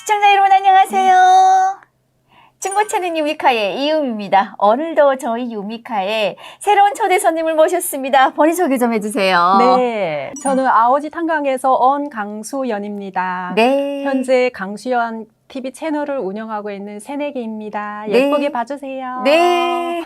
시청자 여러분 안녕하세요. 중고차는 유미카의 이음입니다. 오늘도 저희 유미카에 새로운 초대 손님을 모셨습니다. 본인 소개 좀 해주세요. 네, 저는 아오지 탄광에서 온 강수연입니다. 네. 현재 강수연 TV 채널을 운영하고 있는 새내기입니다. 네. 예쁘게 봐주세요. 네.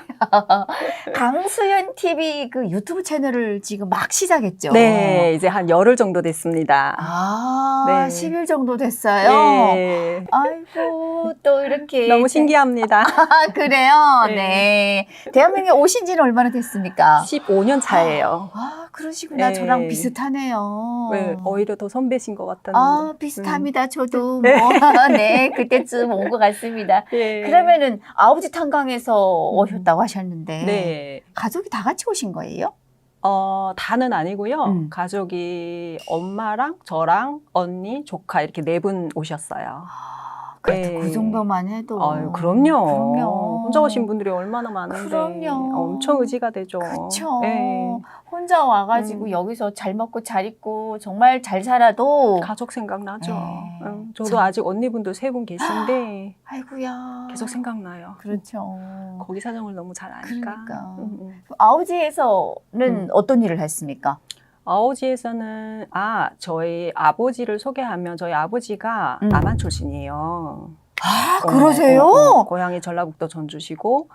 강수연 TV 그 유튜브 채널을 지금 막 시작했죠. 네, 이제 한 열흘 정도 됐습니다. 아, 네. 10일 정도 됐어요. 네. 아이고, 또 이렇게. 너무 신기합니다. 아, 그래요? 네. 네. 대한민국에 오신 지는 얼마나 됐습니까? 15년 차예요. 아, 그러시구나. 네. 저랑 비슷하네요. 네, 오히려 더 선배신 것 같았는데. 아, 비슷합니다. 저도 네. 뭐, 네, 그때쯤 온 것 같습니다. 네. 그러면은 아버지 탄광에서 오셨다고 하셨는데, 네. 가족이 다 같이 오신 거예요? 다는 아니고요. 음. 가족이 엄마랑 저랑 언니, 조카 이렇게 네 분 오셨어요. 그래도 네. 그 정도만 해도. 아유, 그럼요. 그럼요. 혼자 오신 분들이 얼마나 많은데. 그럼요. 엄청 의지가 되죠. 그쵸. 네. 혼자 와가지고 여기서 잘 먹고 잘 입고 정말 잘 살아도. 가족 생각나죠. 네. 저도 참. 아직 언니분들 세 분 계신데 아이고야. 계속 생각나요. 그렇죠. 거기 사정을 너무 잘 아니까. 그러니까. 아우지에서는 어떤 일을 했습니까? 아오지에서는 저희 아버지를 소개하면 저희 아버지가 남한 출신이에요. 아, 그러세요? 고향이 전라북도 전주시고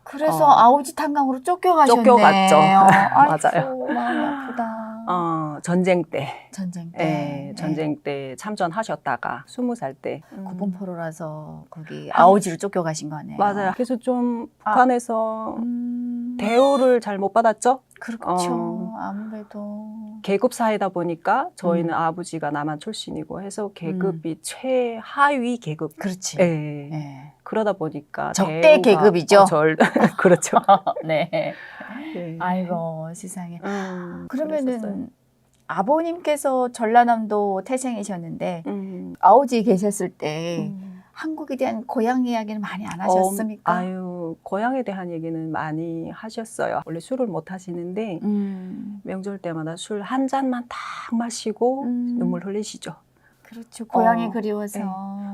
그래서 아우지 탄광으로 쫓겨가셨네. 쫓겨갔죠. 맞아요. 마음이 아프다. 전쟁 때. 전쟁 때. 네, 전쟁 때 참전하셨다가 20살 때. 구본포로라서 거기 아우지로 쫓겨가신 거네요. 맞아요. 그래서 좀 북한에서 대우를 잘 못 받았죠. 그렇죠. 아무래도. 계급 사회다 보니까 저희는 아버지가 남한 출신이고 해서 계급이 최하위 계급. 그렇지. 네. 네. 그러다 보니까 적대 계급이죠. 그렇죠. 네. 네. 아이고 세상에. 그러면은 그랬었어요. 아버님께서 전라남도 태생이셨는데 아우지 계셨을 때 한국에 대한 고향 이야기는 많이 안 하셨습니까? 고향에 대한 얘기는 많이 하셨어요. 원래 술을 못 하시는데 명절 때마다 술 한 잔만 딱 마시고 눈물 흘리시죠. 그렇죠. 고향이 그리워서. 네.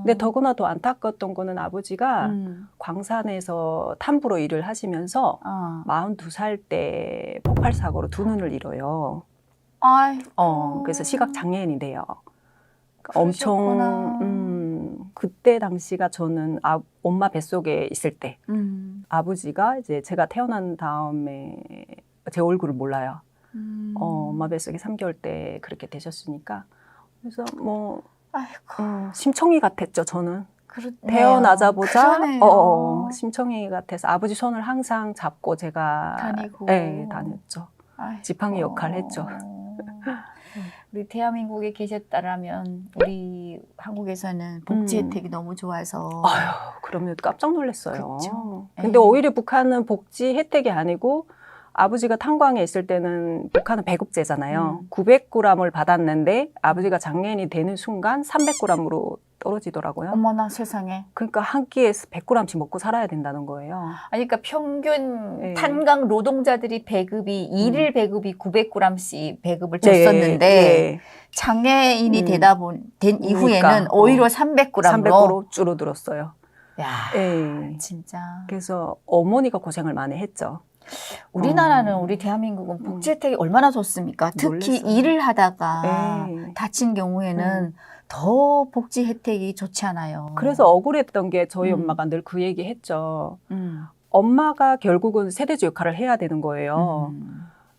근데 더구나 더 안타까웠던 거는 아버지가 광산에서 탐부로 일을 하시면서 42살 때 폭발 사고로 두 눈을 잃어요. 아이고. 그래서 시각 장애인이 돼요. 그러셨구나. 엄청 그때 당시가 저는 엄마 뱃속에 있을 때 아버지가 이제 제가 태어난 다음에 제 얼굴을 몰라요. 엄마 뱃속에 3개월 때 그렇게 되셨으니까 그래서 뭐 아이고. 심청이 같았죠. 저는 그렇네요. 태어나자보자 그러네요. 심청이 같아서 아버지 손을 항상 잡고 제가 다니고. 네, 다녔죠. 아이고. 지팡이 역할을 했죠. 우리 대한민국에 계셨다라면 우리 한국에서는 복지 혜택이 너무 좋아서. 그럼요. 깜짝 놀랐어요. 그쵸. 근데 오히려 북한은 복지 혜택이 아니고 아버지가 탄광에 있을 때는 북한은 배급제잖아요. 900g을 받았는데 아버지가 장애인이 되는 순간 300g으로 떨어지더라고요. 어머나 세상에. 그러니까 한 끼에 100g씩 먹고 살아야 된다는 거예요. 아니, 그러니까 평균 네. 탄광 노동자들이 배급이 일일 배급이 900g씩 배급을 네, 줬었는데 네. 장애인이 된 이후에는 그러니까, 오히려 300g으로 300으로 줄어들었어요. 야, 네. 진짜. 그래서 어머니가 고생을 많이 했죠. 우리나라는 우리 대한민국은 복지 혜택이 얼마나 좋습니까? 특히 놀랐어요. 일을 하다가 네. 다친 경우에는 더 복지 혜택이 좋지 않아요. 그래서 억울했던 게 저희 엄마가 늘 그 얘기 했죠. 엄마가 결국은 세대주 역할을 해야 되는 거예요.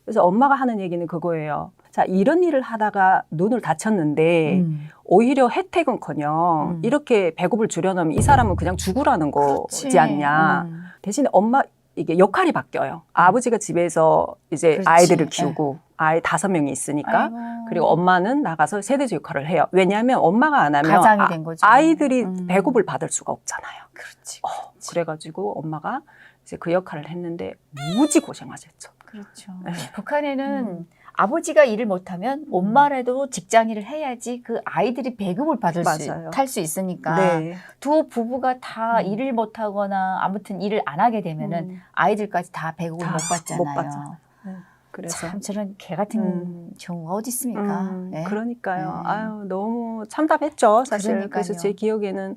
그래서 엄마가 하는 얘기는 그거예요. 자, 이런 일을 하다가 눈을 다쳤는데 오히려 혜택은커녕 이렇게 배급을 줄여놓으면 이 사람은 그냥 죽으라는 거지 않냐. 대신에 엄마 이게 역할이 바뀌어요. 아버지가 집에서 이제 그렇지. 아이들을 키우고 아이 5명이 있으니까 아이고. 그리고 엄마는 나가서 세대주 역할을 해요. 왜냐하면 엄마가 안 하면 가장이 된 거죠. 아이들이 배급을 받을 수가 없잖아요. 그렇지. 그래가지고 엄마가 이제 그 역할을 했는데 무지 고생하셨죠. 그렇죠. 네. 북한에는 아버지가 일을 못하면 엄마라도 직장일을 해야지 그 아이들이 배급을 탈 수 있으니까 네. 두 부부가 다 일을 못하거나 아무튼 일을 안 하게 되면은 아이들까지 다 배급을 못 받잖아요. 네. 그래서 참 저런 개 같은 경우가 어디 있습니까? 네. 그러니까요. 네. 아유, 너무 참담했죠, 사실. 그러니까요. 그래서 제 기억에는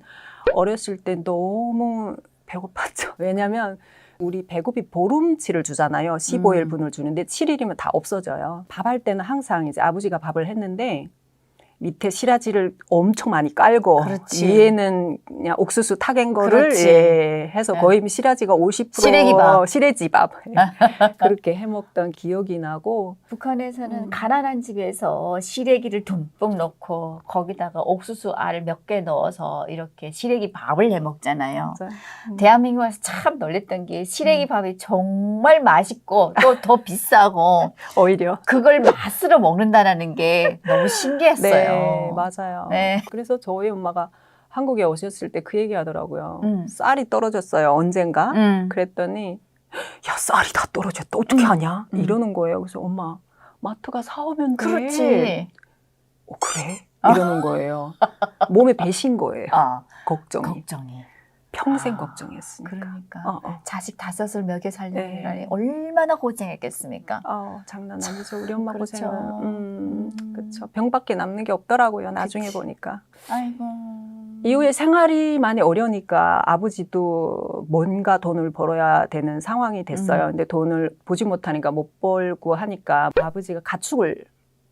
어렸을 때 너무 배고팠죠. 왜냐면 우리 배고비 보름치를 주잖아요. 15일 분을 주는데 7일이면 다 없어져요. 밥할 때는 항상 이제 아버지가 밥을 했는데 밑에 시라지를 엄청 많이 깔고 그렇지. 위에는 그냥 옥수수 타갠 거를 그렇지. 예, 해서 거의 시라지가 50% 시래기밥. 시래지밥 그렇게 해먹던 기억이 나고 북한에서는 가난한 집에서 시래기를 듬뿍 넣고 거기다가 옥수수 알 몇 개 넣어서 이렇게 시래기 밥을 해 먹잖아요. 진짜, 대한민국 와서 참 놀랬던 게 시래기 밥이 정말 맛있고 또 더 비싸고 오히려 그걸 맛으로 먹는다라는 게 너무 신기했어요. 네, 맞아요. 네. 그래서 저희 엄마가 한국에 오셨을 때 그 얘기 하더라고요. 쌀이 떨어졌어요, 언젠가. 그랬더니 야, 쌀이 다 떨어졌다. 어떻게 하냐? 이러는 거예요. 그래서 엄마, 마트가 사오면 돼. 그렇지. 그래? 이러는 거예요. 몸에 배신 거예요. 걱정이. 평생 걱정했으니까. 그러니까 자식 5을 먹여 살리는 네. 얼마나 고생했겠습니까? 장난 아니죠. 우리 엄마 그렇죠. 고생은. 그렇죠. 병밖에 남는 게 없더라고요. 나중에 그치. 보니까. 아이고. 이후에 생활이 많이 어려우니까 아버지도 뭔가 돈을 벌어야 되는 상황이 됐어요. 근데 돈을 보지 못하니까 못 벌고 하니까 아버지가 가축을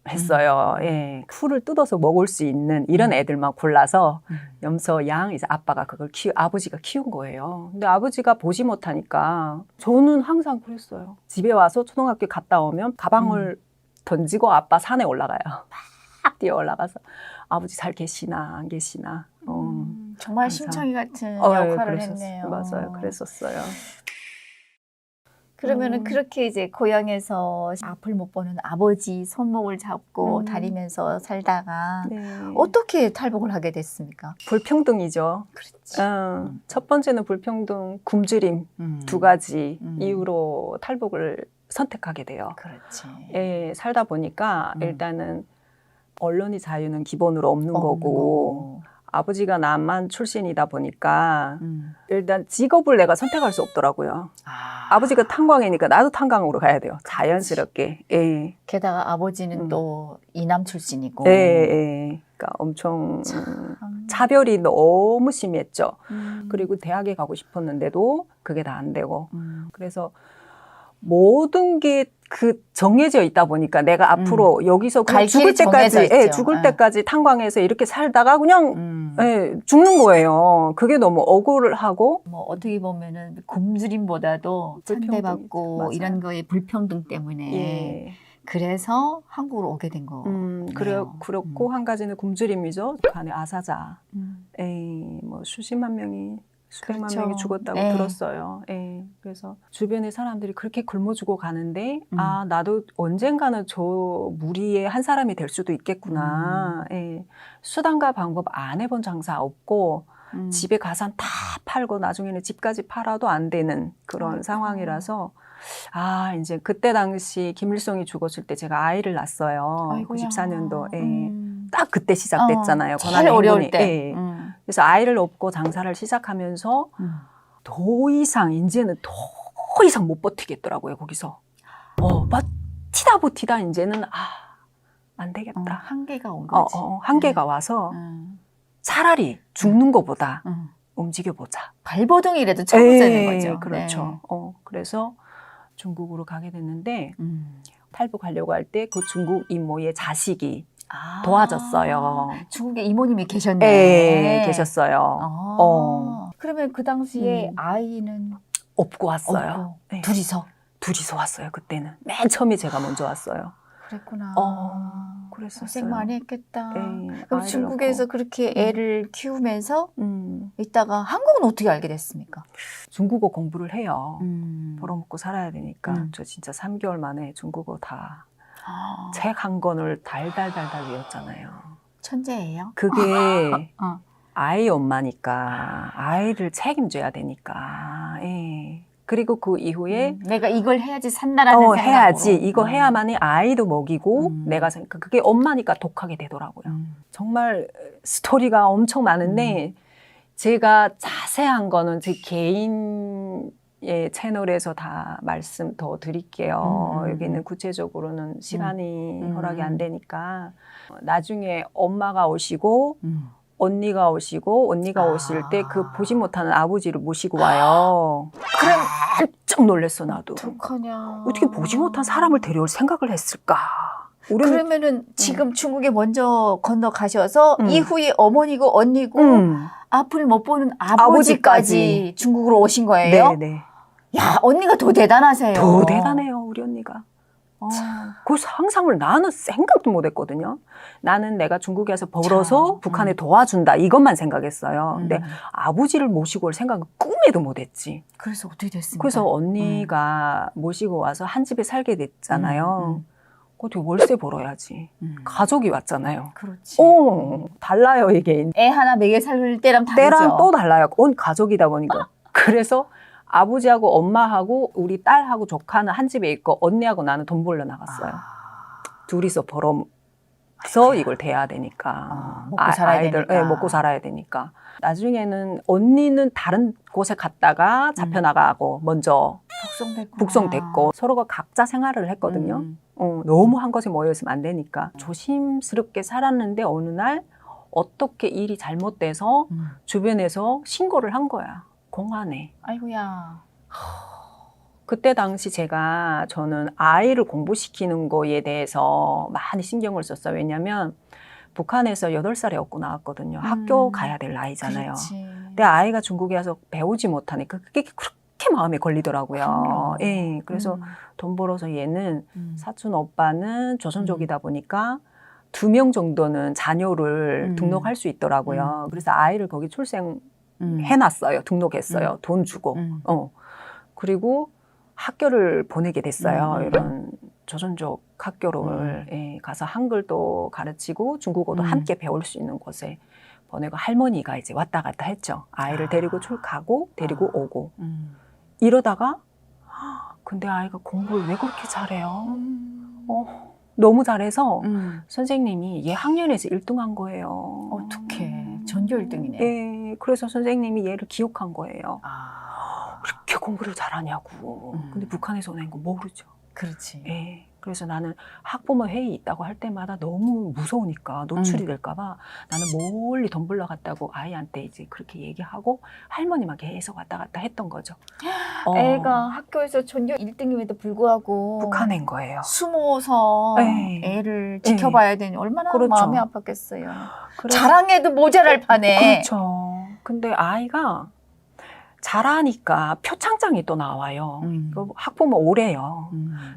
했어요. 예. 풀을 뜯어서 먹을 수 있는 이런 애들만 골라서 염소, 양, 이제 아빠가 그걸 아버지가 키운 거예요. 근데 아버지가 보지 못하니까 저는 항상 그랬어요. 집에 와서 초등학교 갔다 오면 가방을 던지고 아빠 산에 올라가요. 막 뛰어 올라가서 아버지 잘 계시나 안 계시나. 정말 항상. 심청이 같은 역할을 그랬었어요. 했네요. 맞아요. 그랬었어요. 그러면은 그렇게 이제 고향에서 앞을 못 보는 아버지 손목을 잡고 다니면서 살다가 네. 어떻게 탈북을 하게 됐습니까? 불평등이죠. 그렇지. 첫 번째는 불평등, 굶주림 2가지 이유로 탈북을 선택하게 돼요. 그렇지. 예, 살다 보니까 일단은 언론이 자유는 기본으로 없는 거고 아버지가 남한 출신이다 보니까 일단 직업을 내가 선택할 수 없더라고요. 아버지가 탄광이니까 나도 탄광으로 가야 돼요. 자연스럽게. 예. 게다가 아버지는 또 이남 출신이고. 예. 그러니까 엄청 차별이 너무 심했죠. 그리고 대학에 가고 싶었는데도 그게 다 안 되고. 그래서 모든 게 그 정해져 있다 보니까 내가 앞으로 여기서 그냥 죽을 때까지, 죽을 때까지 탄광에서 이렇게 살다가 그냥 죽는 거예요. 그게 너무 억울하고. 뭐 어떻게 보면은 굶주림보다도 천대받고 이런 거에 불평등 때문에 그래서 한국으로 오게 된 거. 그렇고 한 가지는 굶주림이죠. 북한의 아사자. 뭐 수십만 명이 수백만 명이 죽었다고 들었어요. 그래서 주변의 사람들이 그렇게 굶어 죽어 가는데 나도 언젠가는 저 무리의 한 사람이 될 수도 있겠구나. 수단과 방법 안 해본 장사 없고 집에 가산 다 팔고 나중에는 집까지 팔아도 안 되는 그런 상황이라서 이제 그때 당시 김일성이 죽었을 때 제가 아이를 낳았어요. 94년도. 딱 그때 시작됐잖아요. 제일 어려울 때. 그래서 아이를 얻고 장사를 시작하면서 더 이상 이제는 더 이상 못 버티겠더라고요. 거기서 버티다 이제는 안 되겠다. 한계가 온 거지. 한계가 와서 차라리 죽는 것보다 움직여보자. 발버둥이라도 쳐보자는 거죠. 그렇죠. 그래서 중국으로 가게 됐는데 탈북하려고 할 때 그 중국 이모의 자식이 도와줬어요. 중국에 이모님이 계셨네. 계셨어요. 그러면 그 당시에 아이는 업고 왔어요. 둘이서 왔어요. 그때는 맨 처음에 제가 먼저 왔어요. 그랬구나. 그랬었어요. 고생 많이 했겠다. 그럼 중국에서 그렇게 애를 키우면서 있다가 한국은 어떻게 알게 됐습니까? 중국어 공부를 해요. 벌어먹고 살아야 되니까. 저 진짜 3개월 만에 중국어 다 책 한 권을 달달달달 외웠잖아요. 천재예요? 그게 아이 엄마니까 아이를 책임져야 되니까. 그리고 그 이후에 내가 이걸 해야지 산다라는 생각으로. 해야지. 이거 해야만이 아이도 먹이고 내가 생각. 그게 엄마니까 독하게 되더라고요. 정말 스토리가 엄청 많은데 제가 자세한 거는 제 개인 예, 채널에서 다 말씀 더 드릴게요. 여기는 구체적으로는 시간이 허락이 안 되니까. 나중에 엄마가 오시고 언니가 오시고 언니가 오실 때 그 보지 못하는 아버지를 모시고 와요. 그래 깜짝 놀랐어 나도. 어떡하냐. 어떻게 보지 못한 사람을 데려올 생각을 했을까? 우리는 그러면은 지금 중국에 먼저 건너가셔서 음. 이후에 어머니고 언니고 앞을 못 보는 아버지까지 아버지까지. 중국으로 오신 거예요? 네네. 야, 언니가 더 대단하세요. 더 대단해요 우리 언니가. 그 상상을 나는 생각도 못했거든요. 나는 내가 중국에서 벌어서 북한에 도와준다 이것만 생각했어요. 근데 아버지를 모시고 올 생각은 꿈에도 못했지. 그래서 어떻게 됐습니까? 그래서 언니가 모시고 와서 한 집에 살게 됐잖아요. 어떻게 월세 벌어야지. 가족이 왔잖아요. 그렇지. 달라요 이게. 애 하나 먹여 살 때랑 다르죠. 때랑 또 달라요. 온 가족이다 보니까. 그래서 아버지하고 엄마하고 우리 딸하고 조카는 한 집에 있고 언니하고 나는 돈 벌러 나갔어요. 둘이서 벌어서 이걸 대야 되니까. 먹고 살아야 아이들, 되니까. 네, 먹고 살아야 되니까. 나중에는 언니는 다른 곳에 갔다가 잡혀나가고 먼저 북송됐고 서로가 각자 생활을 했거든요. 너무 한 곳에 모여있으면 안 되니까. 조심스럽게 살았는데 어느 날 어떻게 일이 잘못돼서 주변에서 신고를 한 거야. 공안에. 아이고야. 그때 당시 저는 아이를 공부시키는 거에 대해서 많이 신경을 썼어요. 왜냐면 북한에서 8살에 얻고 나왔거든요. 학교 가야 될 나이잖아요. 그렇지. 근데 아이가 중국에 와서 배우지 못하니까 그게 그렇게 마음에 걸리더라고요. 그럼요. 예, 그래서 돈 벌어서 얘는 사촌 오빠는 조선족이다 보니까 2명 정도는 자녀를 등록할 수 있더라고요. 그래서 아이를 거기 해놨어요. 등록했어요. 돈 주고. 그리고 학교를 보내게 됐어요. 이런 조선족 학교를 예, 가서 한글도 가르치고 중국어도 함께 배울 수 있는 곳에 보내고 할머니가 이제 왔다 갔다 했죠. 아이를 데리고 가고 데리고 오고. 이러다가 근데 아이가 공부를 왜 그렇게 잘해요? 너무 잘해서 선생님이 얘 학년에서 1등한 거예요. 어떡해. 전교 1등이네. 예, 그래서 선생님이 얘를 기억한 거예요. 그렇게 공부를 잘하냐고. 근데 북한에서 오는 거 모르죠. 그렇지. 예, 그래서 나는 학부모 회의 있다고 할 때마다 너무 무서우니까 노출이 될까봐 나는 멀리 돈 벌러 갔다고 아이한테 이제 그렇게 얘기하고 할머니만 계속 왔다 갔다 했던 거죠. 애가 학교에서 전교 1등임에도 불구하고 북한인 거예요. 숨어서 네. 애를 지켜봐야 되니 얼마나 그렇죠. 마음이 아팠겠어요. 자랑해도 모자랄 판에. 그렇죠. 근데 아이가 잘하니까 표창장이 또 나와요. 학부모 오래요.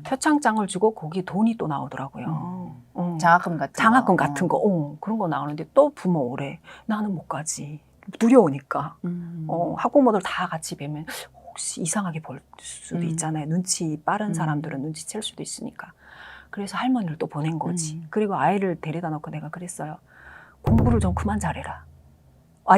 표창장을 주고 거기 돈이 또 나오더라고요. 장학금 같은 장학금 같은 거. 그런 거 나오는데 또 부모 오래. 나는 못 가지. 두려우니까. 학부모들 다 같이 뵈면 혹시 이상하게 볼 수도 있잖아요. 눈치 빠른 사람들은 눈치챌 수도 있으니까. 그래서 할머니를 또 보낸 거지. 그리고 아이를 데려다 놓고 내가 그랬어요. 공부를 좀 그만 잘해라.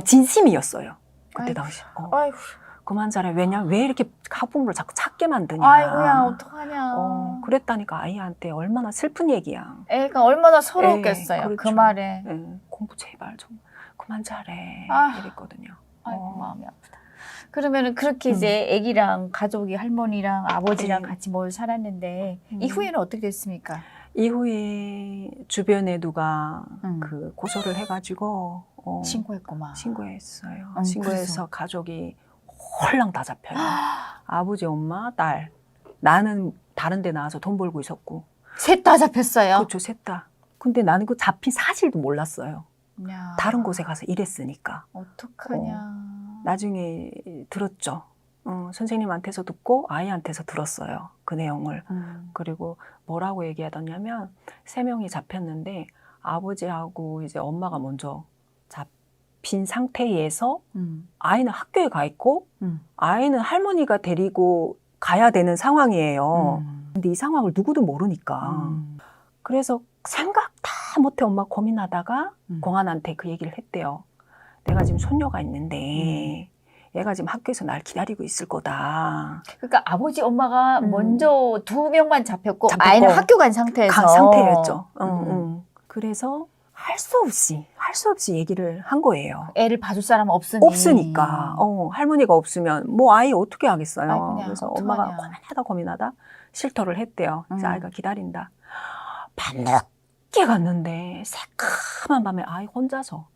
진심이었어요. 그때 당시. 아이고. 그만 잘해. 왜냐면 왜 이렇게 학부모를 자꾸 찾게 만드냐. 아이고야, 어떡하냐. 그랬다니까 아이한테 얼마나 슬픈 얘기야. 애가 얼마나 서러웠겠어요. 그렇죠. 그 말에. 공부 제발 좀 그만 잘해. 이랬거든요. 아이고, 마음이 아프다. 그러면은 그렇게 이제 애기랑 가족이 할머니랑 아버지랑 같이 모여 살았는데 이후에는 어떻게 됐습니까? 이후에 주변에 누가 그 고소를 해가지고 신고했구만. 신고했어요. 신고해서 가족이 홀랑 다 잡혀요. 아버지, 엄마, 딸. 나는 다른 데 나와서 돈 벌고 있었고. 셋 다 잡혔어요? 그렇죠, 셋 다. 근데 나는 그 잡힌 사실도 몰랐어요. 야. 다른 곳에 가서 일했으니까. 어떡하냐. 나중에 들었죠. 선생님한테서 듣고 아이한테서 들었어요. 그 내용을. 그리고 뭐라고 얘기하더냐면 3명이 잡혔는데 아버지하고 이제 엄마가 먼저 잡힌 상태에서 아이는 학교에 가 있고 아이는 할머니가 데리고 가야 되는 상황이에요. 근데 이 상황을 누구도 모르니까. 그래서 생각 다 못해 엄마 고민하다가 공안한테 그 얘기를 했대요. 내가 지금 손녀가 있는데 얘가 지금 학교에서 날 기다리고 있을 거다. 그러니까 아버지 엄마가 먼저 2명만 잡혔고 아이는 학교 간 상태에서. 간 상태였죠. 그래서 할 할 수 없이 얘기를 한 거예요. 애를 봐줄 사람 없으니. 없으니까. 할머니가 없으면 뭐 아이 어떻게 하겠어요. 아이, 그냥 그래서 어떡하냐. 엄마가 고민하다 실토를 했대요. 그래서 아이가 기다린다. 밤늦게 갔는데 새카만 밤에 아이 혼자서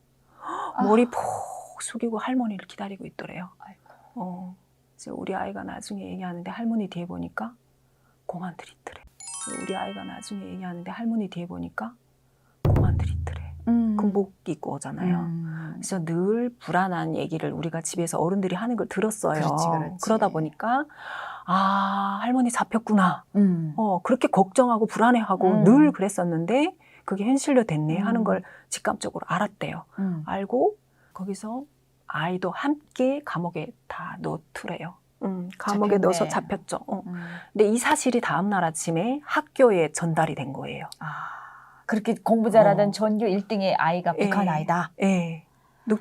머리 푹 숙이고 할머니를 기다리고 있더래요. 아이고. 그래서 우리 아이가 나중에 얘기하는데 할머니 뒤에 보니까 고만들이 있더래. 우리 아이가 나중에 얘기하는데 할머니 뒤에 보니까 고만들이 있더래. 군복 입고 오잖아요. 그래서 늘 불안한 얘기를 우리가 집에서 어른들이 하는 걸 들었어요. 그렇지. 그러다 보니까 할머니 잡혔구나. 그렇게 걱정하고 불안해하고 늘 그랬었는데 그게 현실로 됐네 하는 걸 직감적으로 알았대요. 알고 거기서 아이도 함께 감옥에 다 넣더래요. 감옥에 잡혔네. 넣어서 잡혔죠. 근데 이 사실이 다음 날 아침에 학교에 전달이 된 거예요. 그렇게 공부 잘하던 전교 1등의 아이가 북한 아이다. 예.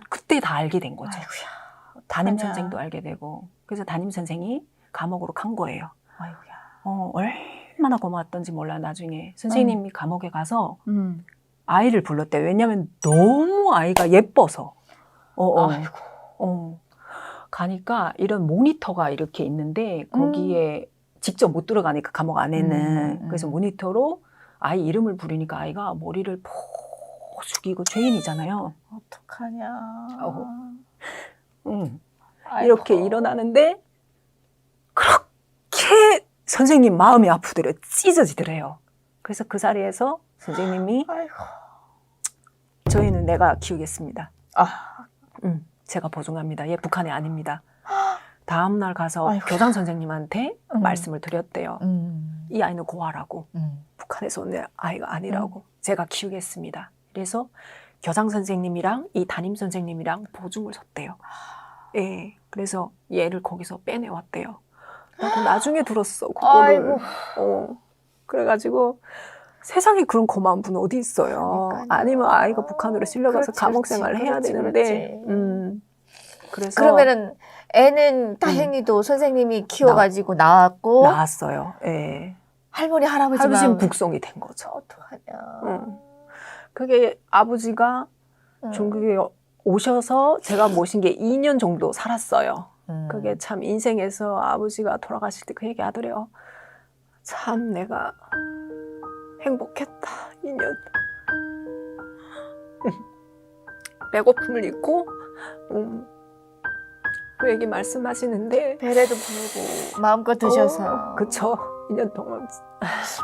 그때 다 알게 된 거죠. 아이고야. 담임 어떡하냐. 선생도 알게 되고. 그래서 담임 선생이 감옥으로 간 거예요. 아이고야. 얼마나 고마웠던지 몰라. 나중에 선생님이 감옥에 가서 음. 아이를 불렀대요. 왜냐하면 너무 아이가 예뻐서. 아이고. 가니까 이런 모니터가 이렇게 있는데 거기에 직접 못 들어가니까 감옥 안에는. 그래서 모니터로 아이 이름을 부르니까 아이가 머리를 푹 숙이고 죄인이잖아요. 어떡하냐. 이렇게 일어나는데 그렇게 선생님 마음이 아프더래요. 찢어지더래요. 그래서 그 자리에서 선생님이 아이고. 저희는 내가 키우겠습니다. 제가 보증합니다. 얘 북한이 아닙니다. 다음 날 가서 아이고. 교장 선생님한테 말씀을 드렸대요. 이 아이는 고아라고. 북한에서 온 아이가 아니라고. 제가 키우겠습니다. 그래서 교장 선생님이랑 이 담임 선생님이랑 보증을 섰대요. 예. 그래서 얘를 거기서 빼내왔대요. 나도 나중에 들었어. 그거를. 그래가지고 세상에 그런 고마운 분 어디 있어요. 그러니까요. 아니면 아이가 북한으로 실려가서 그렇지, 감옥 생활을 해야 그렇지, 되는데. 그렇지. 그래서 그러면은 애는 다행히도 선생님이 키워가지고 나왔고 나왔어요. 예. 할머니 할아버지만 할아버지는 북송이 된 거죠. 어떡하냐. 그게 아버지가 중국에 오셔서 제가 모신 게 2년 정도 살았어요. 그게 참 인생에서 아버지가 돌아가실 때 그 얘기 하더래요. 참 내가 행복했다. 2년. 배고픔을 잊고 그 얘기 말씀하시는데 배려도 부르고 마음껏 드셔서. 그쵸. 2년 동안.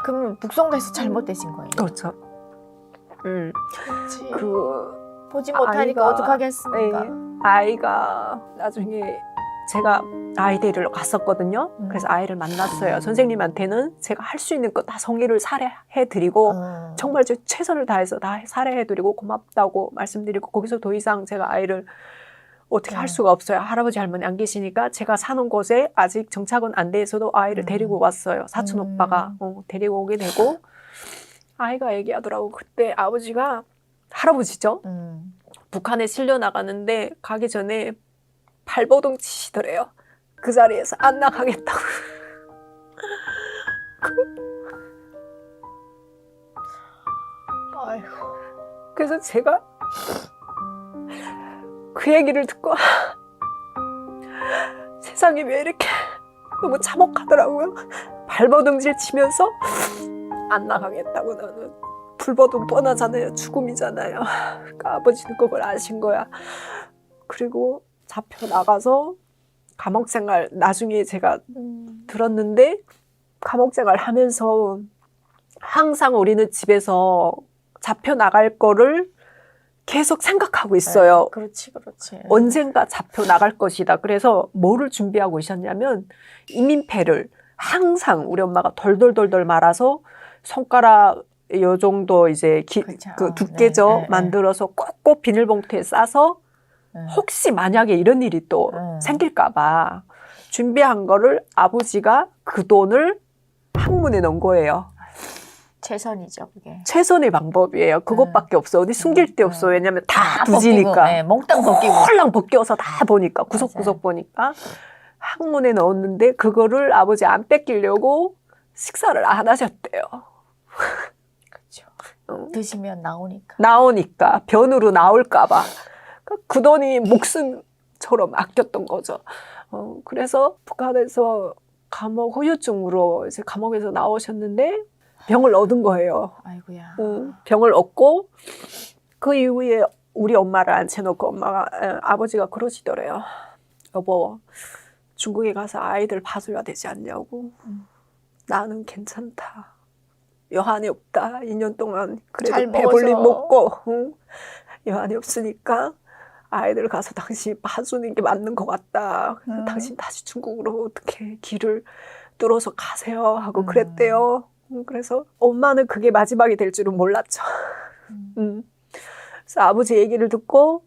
그럼 북송돼서 잘못되신 거예요. 그렇죠. 그렇지. 그 보지 못하니까 아이가- 어떡하겠습니까. 아이가 나중에 제가 아이 데리러 갔었거든요. 그래서 아이를 만났어요. 선생님한테는 제가 할 수 있는 거 다 성의를 살해해드리고 정말 제 최선을 다해서 다 살해해드리고 고맙다고 말씀드리고 거기서 더 이상 제가 아이를 어떻게 할 수가 없어요. 할아버지 할머니 안 계시니까 제가 사는 곳에 아직 정착은 안 돼 있어도 아이를 데리고 왔어요. 사촌 오빠가 데리고 오게 되고 아이가 얘기하더라고. 그때 아버지가 할아버지죠. 북한에 실려 나가는데 가기 전에 발버둥 치시더래요. 그 자리에서 안 나가겠다고. 아이고. 그래서 제가 그 얘기를 듣고 세상이 왜 이렇게 너무 참혹하더라고요. 발버둥질 치면서 안 나가겠다고. 나는 불버둥 뻔하잖아요. 죽음이잖아요. 그러니까 아버지는 그걸 아신 거야. 그리고 잡혀 나가서 감옥 생활 나중에 제가 들었는데 감옥 생활 하면서 항상 우리는 집에서 잡혀 나갈 거를 계속 생각하고 있어요. 그렇지, 그렇지. 언젠가 잡혀 나갈 것이다. 그래서 뭐를 준비하고 있었냐면 이민패를 항상 우리 엄마가 돌돌돌돌 말아서 손가락 요 정도 이제 그렇죠. 그 두께죠. 네, 네, 만들어서 꼭꼭 비닐봉투에 싸서 혹시 만약에 이런 일이 또 생길까 봐 준비한 거를 아버지가 그 돈을 항문에 넣은 거예요. 최선이죠, 그게. 최선의 방법이에요. 그것밖에 없어. 어디 숨길 데 없어. 왜냐면 다 벗기고, 부지니까. 네, 몽땅 벗기고. 홀랑 벗겨서 다 보니까 구석구석 보니까 항문에 넣었는데 그거를 아버지 안 뺏기려고 식사를 안 하셨대요. 그렇죠. 드시면 나오니까. 나오니까 변으로 나올까봐 그 돈이 목숨처럼 아꼈던 거죠. 그래서 북한에서 감옥 후유증으로 이제 감옥에서 나오셨는데 병을 얻은 거예요. 아이고야. 병을 얻고 그 이후에 우리 엄마를 앉혀놓고 아버지가 그러시더래요. 여보, 중국에 가서 아이들 봐줘야 되지 않냐고. 나는 괜찮다. 여한이 없다. 2년 동안 잘 그래도 배불리 먹어서. 먹고 여한이 없으니까 아이들 가서 당신이 봐주는 게 맞는 것 같다. 그래서 당신 다시 중국으로 어떻게 길을 뚫어서 가세요 하고 그랬대요. 그래서 엄마는 그게 마지막이 될 줄은 몰랐죠. 그래서 아버지 얘기를 듣고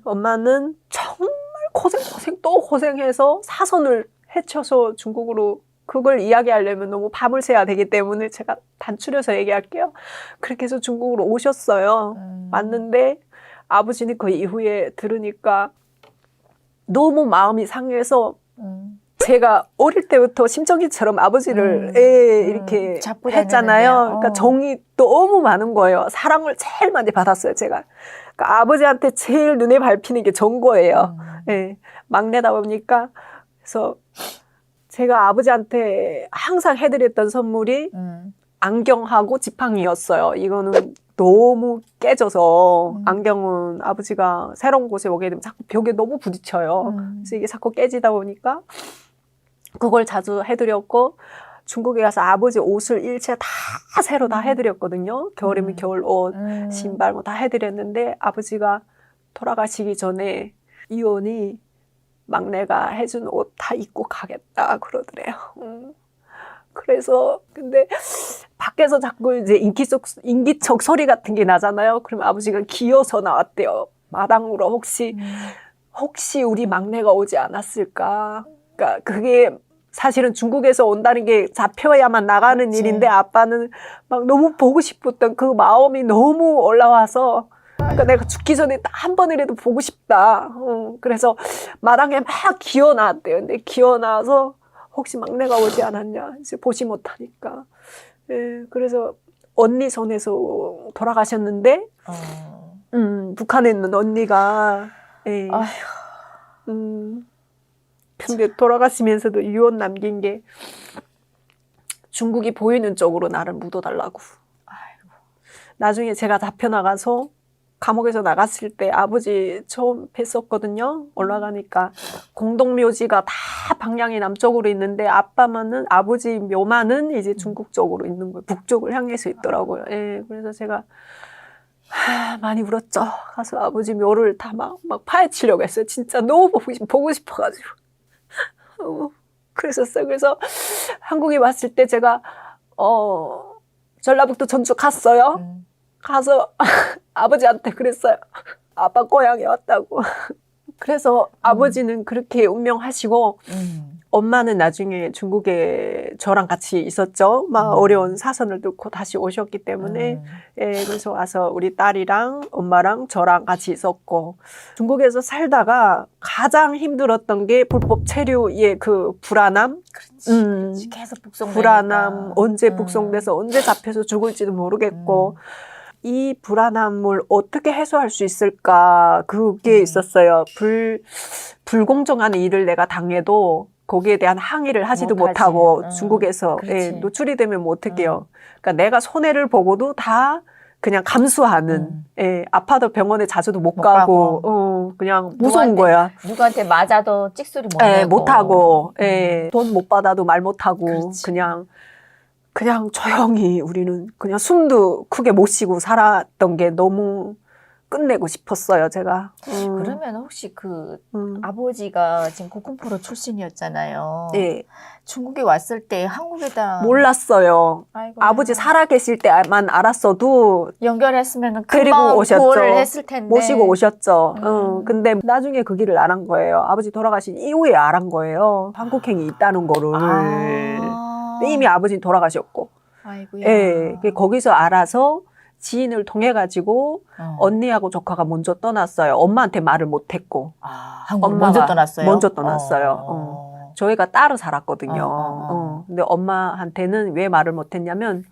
엄마는 정말 고생 또 고생해서 사선을 헤쳐서 중국으로 그걸 이야기하려면 너무 밤을 새야 되기 때문에 제가 단추려서 얘기할게요. 그렇게 해서 중국으로 오셨어요. 왔는데 아버지는 그 이후에 들으니까 너무 마음이 상해서 제가 어릴 때부터 심정이처럼 아버지를 이렇게 잡고 했잖아요. 다녔는데요. 그러니까 정이 너무 많은 거예요. 사랑을 제일 많이 받았어요, 제가. 그러니까 아버지한테 제일 눈에 밟히는 게 전 거예요. 예, 막내다 보니까. 그래서 제가 아버지한테 항상 해드렸던 선물이 안경하고 지팡이였어요. 이거는 너무 깨져서 안경은 아버지가 새로운 곳에 오게 되면 자꾸 벽에 너무 부딪혀요. 그래서 이게 자꾸 깨지다 보니까 그걸 자주 해드렸고 중국에 가서 아버지 옷을 일체 다 새로 다 해드렸거든요. 겨울이면 겨울 옷, 신발 뭐 다 해드렸는데 아버지가 돌아가시기 전에 이혼이 막내가 해준 옷 다 입고 가겠다 그러더래요. 그래서 근데 밖에서 자꾸 이제 인기척 소리 같은 게 나잖아요. 그러면 아버지가 기어서 나왔대요. 마당으로 혹시 우리 막내가 오지 않았을까. 그러니까 그게 사실은 중국에서 온다는 게 잡혀야만 나가는 그치. 일인데 아빠는 막 너무 보고 싶었던 그 마음이 너무 올라와서 그러니까 내가 죽기 전에 딱 한 번이라도 보고 싶다. 그래서 마당에 막 기어 나왔대요. 근데 기어 나와서 혹시 막내가 오지 않았냐. 이제 보지 못하니까. 예, 그래서 언니 손에서 돌아가셨는데 북한에 있는 언니가 예. 근데 돌아가시면서도 유언 남긴 게 중국이 보이는 쪽으로 나를 묻어달라고. 아이고. 나중에 제가 잡혀나가서 감옥에서 나갔을 때 아버지 처음 뵀었거든요. 올라가니까 공동묘지가 다 방향이 남쪽으로 있는데 아버지 묘만은 이제 중국 쪽으로 있는 거예요. 북쪽을 향해서 있더라고요. 예, 그래서 제가 많이 울었죠. 가서 아버지 묘를 다 막 파헤치려고 했어요. 진짜 너무 보고 싶어가지고. 그랬었어요. 그래서 한국에 왔을 때 제가 전라북도 전주 갔어요. 가서 아버지한테 그랬어요. 아빠 고향에 왔다고. 그래서 아버지는 그렇게 운명하시고 엄마는 나중에 중국에 저랑 같이 있었죠. 막 어려운 사선을 뚫고 다시 오셨기 때문에 예, 그래서 와서 우리 딸이랑 엄마랑 저랑 같이 있었고 중국에서 살다가 가장 힘들었던 게 불법 체류의 그 불안함. 그렇지. 계속 북송되니까. 불안함, 언제 북송돼서 언제 잡혀서 죽을지도 모르겠고 이 불안함을 어떻게 해소할 수 있을까 그게 있었어요. 불공정한 일을 내가 당해도 거기에 대한 항의를 하지도 못하고 중국에서 예, 노출이 되면 뭐 어떡해요. 그러니까 내가 손해를 보고도 다 그냥 감수하는 예, 아파도 병원에 자주도 못 가고 그냥 무서운 거야. 누구한테 맞아도 찍소리 못 예, 내고. 못하고 예, 돈 못 받아도 말 못하고 그렇지. 그냥 조용히 우리는 그냥 숨도 크게 못 쉬고 살았던 게 너무 끝내고 싶었어요, 제가. 그러면 혹시 그 아버지가 지금 고군포로 출신이었잖아요. 예. 중국에 왔을 때 한국에다 몰랐어요. 아이고야. 아버지 살아계실 때만 알았어도 연결했으면 데리고 금방 오셨죠. 구호를 했을 텐데. 모시고 오셨죠. 근데 나중에 그 길을 안 한 거예요. 아버지 돌아가신 이후에 알은 거예요. 한국행이 있다는 거를. 근데 이미 아버지는 돌아가셨고. 아이고야. 예, 거기서 알아서 지인을 통해 가지고 언니하고 조카가 먼저 떠났어요. 엄마한테 말을 못했고. 한국 엄마가 먼저 떠났어요? 먼저 떠났어요. 저희가 따로 살았거든요. 근데 엄마한테는 왜 말을 못했냐면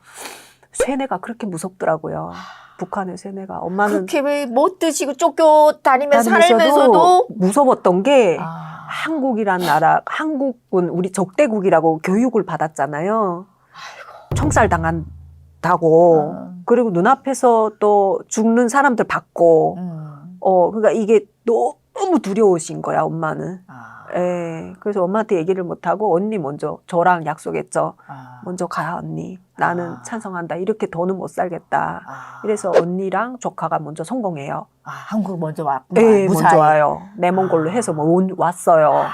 세뇌가 그렇게 무섭더라고요. 북한의 세뇌가. 엄마는 그렇게 왜 못 드시고 쫓겨다니면서 살면서도 무서웠던 게 아. 한국이란 나라, 한국은 우리 적대국이라고 교육을 받았잖아요. 총살 당한다고. 그리고 눈앞에서 또 죽는 사람들 봤고, 그러니까 이게 너무 두려우신 거야, 엄마는. 예. 그래서 엄마한테 얘기를 못하고, 언니 먼저, 저랑 약속했죠. 먼저 가, 언니. 나는 찬성한다. 이렇게 더는 못 살겠다. 이래서 언니랑 조카가 먼저 성공해요. 한국 먼저 왔고. 예, 먼저 와요. 내몽골로 해서 왔어요.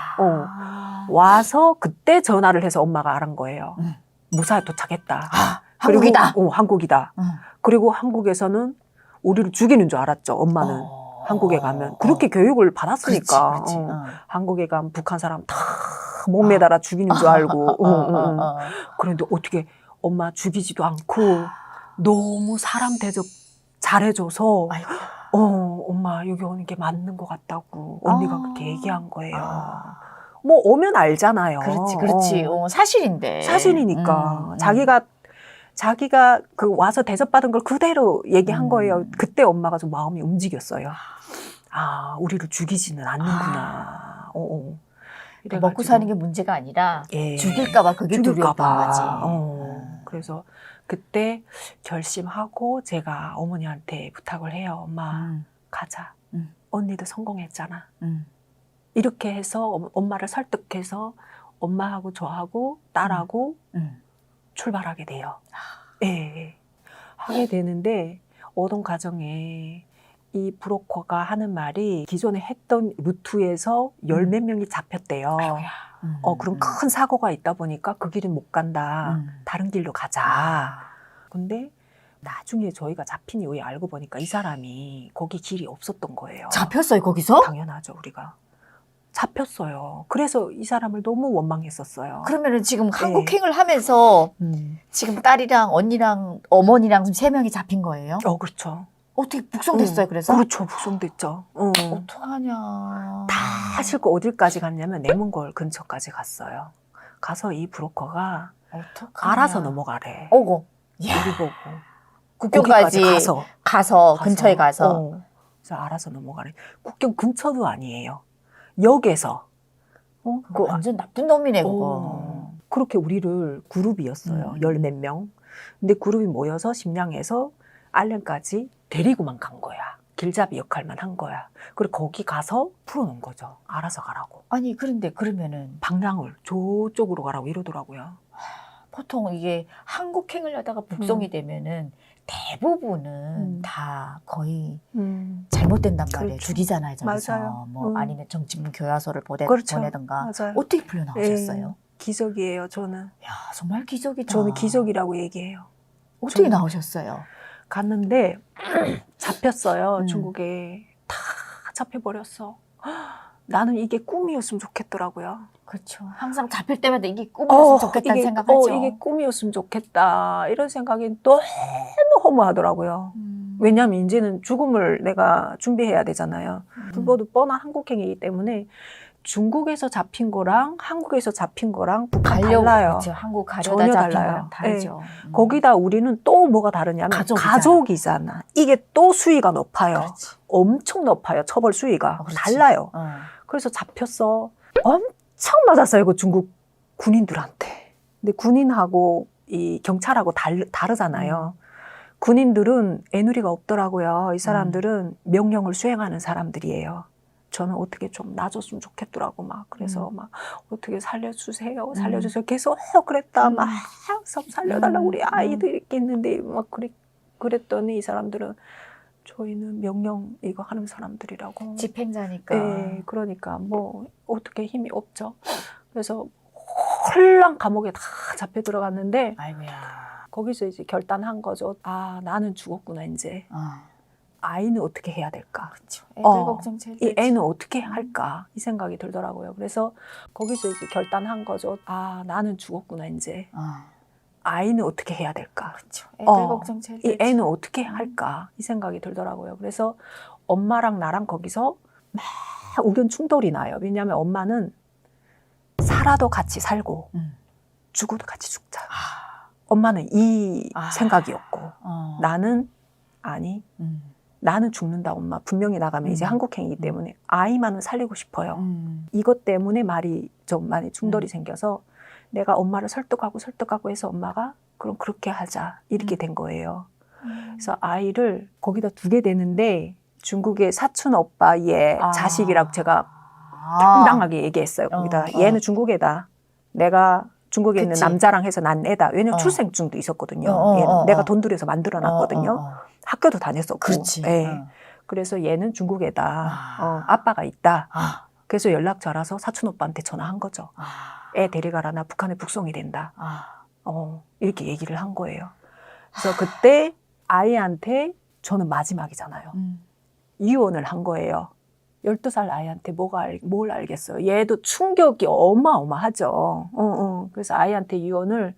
와서 그때 전화를 해서 엄마가 알은 거예요. 무사히 도착했다. 한국이다. 그리고, 한국이다. 그리고 한국에서는 우리를 죽이는 줄 알았죠, 엄마는. 한국에 가면. 그렇게 교육을 받았으니까. 그렇지. 한국에 가면 북한 사람 다 못 매달아 죽이는 줄 알고. 그런데 어떻게 엄마 죽이지도 않고 너무 사람 대접 잘해줘서 엄마 여기 오는 게 맞는 것 같다고 언니가 그렇게 얘기한 거예요. 뭐 오면 알잖아요. 그렇지. 사실인데. 사실이니까. 자기가 그 와서 대접받은 걸 그대로 얘기한 거예요. 그때 엄마가 좀 마음이 움직였어요. 아, 우리를 죽이지는 않는구나. 먹고 사는 게 문제가 아니라 예. 죽일까봐 그게 두려웠던 거지. 그래서 그때 결심하고 제가 어머니한테 부탁을 해요. 엄마 가자. 언니도 성공했잖아. 이렇게 해서 엄마를 설득해서 엄마하고 저하고 딸하고 출발하게 돼요. 예. 하게 되는데 오던 과정에 이 브로커가 하는 말이 기존에 했던 루트에서 열 몇 명이 잡혔대요. 그럼 큰 사고가 있다 보니까 그 길은 못 간다. 다른 길로 가자. 근데 나중에 저희가 잡힌 이후에 알고 보니까 이 사람이 거기 길이 없었던 거예요. 잡혔어요, 거기서? 당연하죠, 우리가. 잡혔어요. 그래서 이 사람을 너무 원망했었어요. 그러면은 지금 한국행을 하면서 지금 딸이랑 언니랑 어머니랑 지금 3명이 잡힌 거예요? 그렇죠. 어떻게 북송됐어요, 그래서? 그렇죠, 북송됐죠. 어떡하냐. 다 싣고 어딜까지 갔냐면 내몽골 근처까지 갔어요. 가서 이 브로커가 어떡하냐. 알아서 넘어가래. 오고. 우리 보고. 국경까지 가서 근처에 가서. 그래서 알아서 넘어가래. 국경 근처도 아니에요. 역에서. 그거 완전 나쁜 놈이네, 그거. 그렇게 우리를 그룹이었어요. 열 몇 명. 근데 그룹이 모여서 심양에서 알렌까지 데리고만 간 거야. 길잡이 역할만 한 거야. 그리고 거기 가서 풀어놓은 거죠. 알아서 가라고. 아니, 그런데 그러면은 방향을 저쪽으로 가라고 이러더라고요. 보통 이게 한국행을 하다가 북송이 되면은 대부분은 다 거의 잘못된단 말이에요. 그렇죠. 죽이잖아요, 저기서. 맞아요. 뭐 아니면 정치문 교화소를 그렇죠. 보내든가. 맞아요. 어떻게 풀려나오셨어요? 기적이에요, 저는. 야, 정말 기적이다. 저는 기적이라고 얘기해요. 어떻게 저는 나오셨어요? 갔는데 잡혔어요. 중국에 다 잡혀버렸어. 나는 이게 꿈이었으면 좋겠더라고요. 그렇죠. 항상 잡힐 때마다 이게 꿈이었으면 좋겠다는 생각하죠. 이게 꿈이었으면 좋겠다. 이런 생각이 너무 허무하더라고요. 왜냐하면 이제는 죽음을 내가 준비해야 되잖아요. 그것도 뻔한 한국행이기 때문에 중국에서 잡힌 거랑 한국에서 잡힌 거랑 북한 달라요. 그렇죠. 한국 가려다 전혀 잡힌 달라요. 거랑 다르죠. 거기다 우리는 또 뭐가 다르냐면 가족이잖아. 이게 또 수위가 높아요. 그렇지. 엄청 높아요. 처벌 수위가. 그렇지. 달라요. 그래서 잡혔어. 엄청 맞았어요. 그 중국 군인들한테. 근데 군인하고 이 경찰하고 다르잖아요. 군인들은 애누리가 없더라고요. 이 사람들은 명령을 수행하는 사람들이에요. 저는 어떻게 좀 놔줬으면 좋겠더라고 막 그래서 막 어떻게 살려주세요 계속 그랬다 막 살려달라고 우리 아이들이 있는데 막 그랬더니 이 사람들은 저희는 명령 이거 하는 사람들이라고 집행자니까. 네, 그러니까 뭐 어떻게 힘이 없죠. 그래서 홀랑 감옥에 다 잡혀 들어갔는데 아이고야. 거기서 이제 결단한 거죠. 아 나는 죽었구나 이제. 아이는 어떻게 해야 될까? 그렇죠. 애들 걱정 제일 이 되지. 애는 어떻게 할까? 이 생각이 들더라고요. 그래서 거기서 이제 결단한 거죠. 아, 나는 죽었구나, 이제. 아이는 어떻게 해야 될까? 그렇죠. 애들 걱정 제일 이 되지. 애는 어떻게 할까? 이 생각이 들더라고요. 그래서 엄마랑 나랑 거기서 막 의견 충돌이 나요. 왜냐하면 엄마는 살아도 같이 살고 죽어도 같이 죽자. 엄마는 이 생각이었고 어. 나는 아니 나는 죽는다 엄마. 분명히 나가면 이제 한국행이기 때문에 아이만은 살리고 싶어요. 이것 때문에 말이 좀 많이 충돌이 생겨서 내가 엄마를 설득하고 해서 엄마가 그럼 그렇게 하자 이렇게 된 거예요. 그래서 아이를 거기다 두게 되는데 중국의 사촌 오빠의 자식이라고 제가 당당하게 얘기했어요. 거기다 얘는 중국애다. 내가 중국에 있는 그치. 남자랑 해서 난 애다. 왜냐면 출생증도 있었거든요. 얘는 내가 돈 들여서 만들어 놨거든요. 학교도 다녔었고. 그렇지. 예. 그래서 얘는 중국 애다. 아빠가 있다. 그래서 연락 잘해서 사촌 오빠한테 전화한 거죠. 애 데려가라. 나 북한에 북송이 된다. 이렇게 얘기를 한 거예요. 그래서 그때 아이한테 저는 마지막이잖아요. 이혼을 한 거예요. 12살 아이한테 뭘 알겠어요. 얘도 충격이 어마어마하죠. 그래서 아이한테 이혼을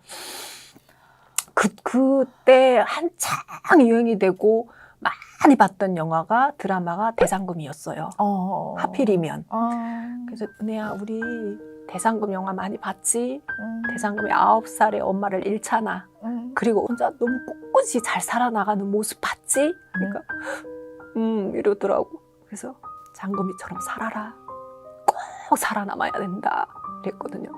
그때 한창 유행이 되고 많이 봤던 영화가 드라마가 대장금이었어요. 하필이면. 그래서 은혜야 우리 대장금 영화 많이 봤지? 대장금이 9살에 엄마를 잃잖아. 그리고 혼자 너무 꿋꿋이 잘 살아나가는 모습 봤지? 그러니까 이러더라고. 그래서 장금이처럼 살아라. 꼭 살아남아야 된다. 그랬거든요.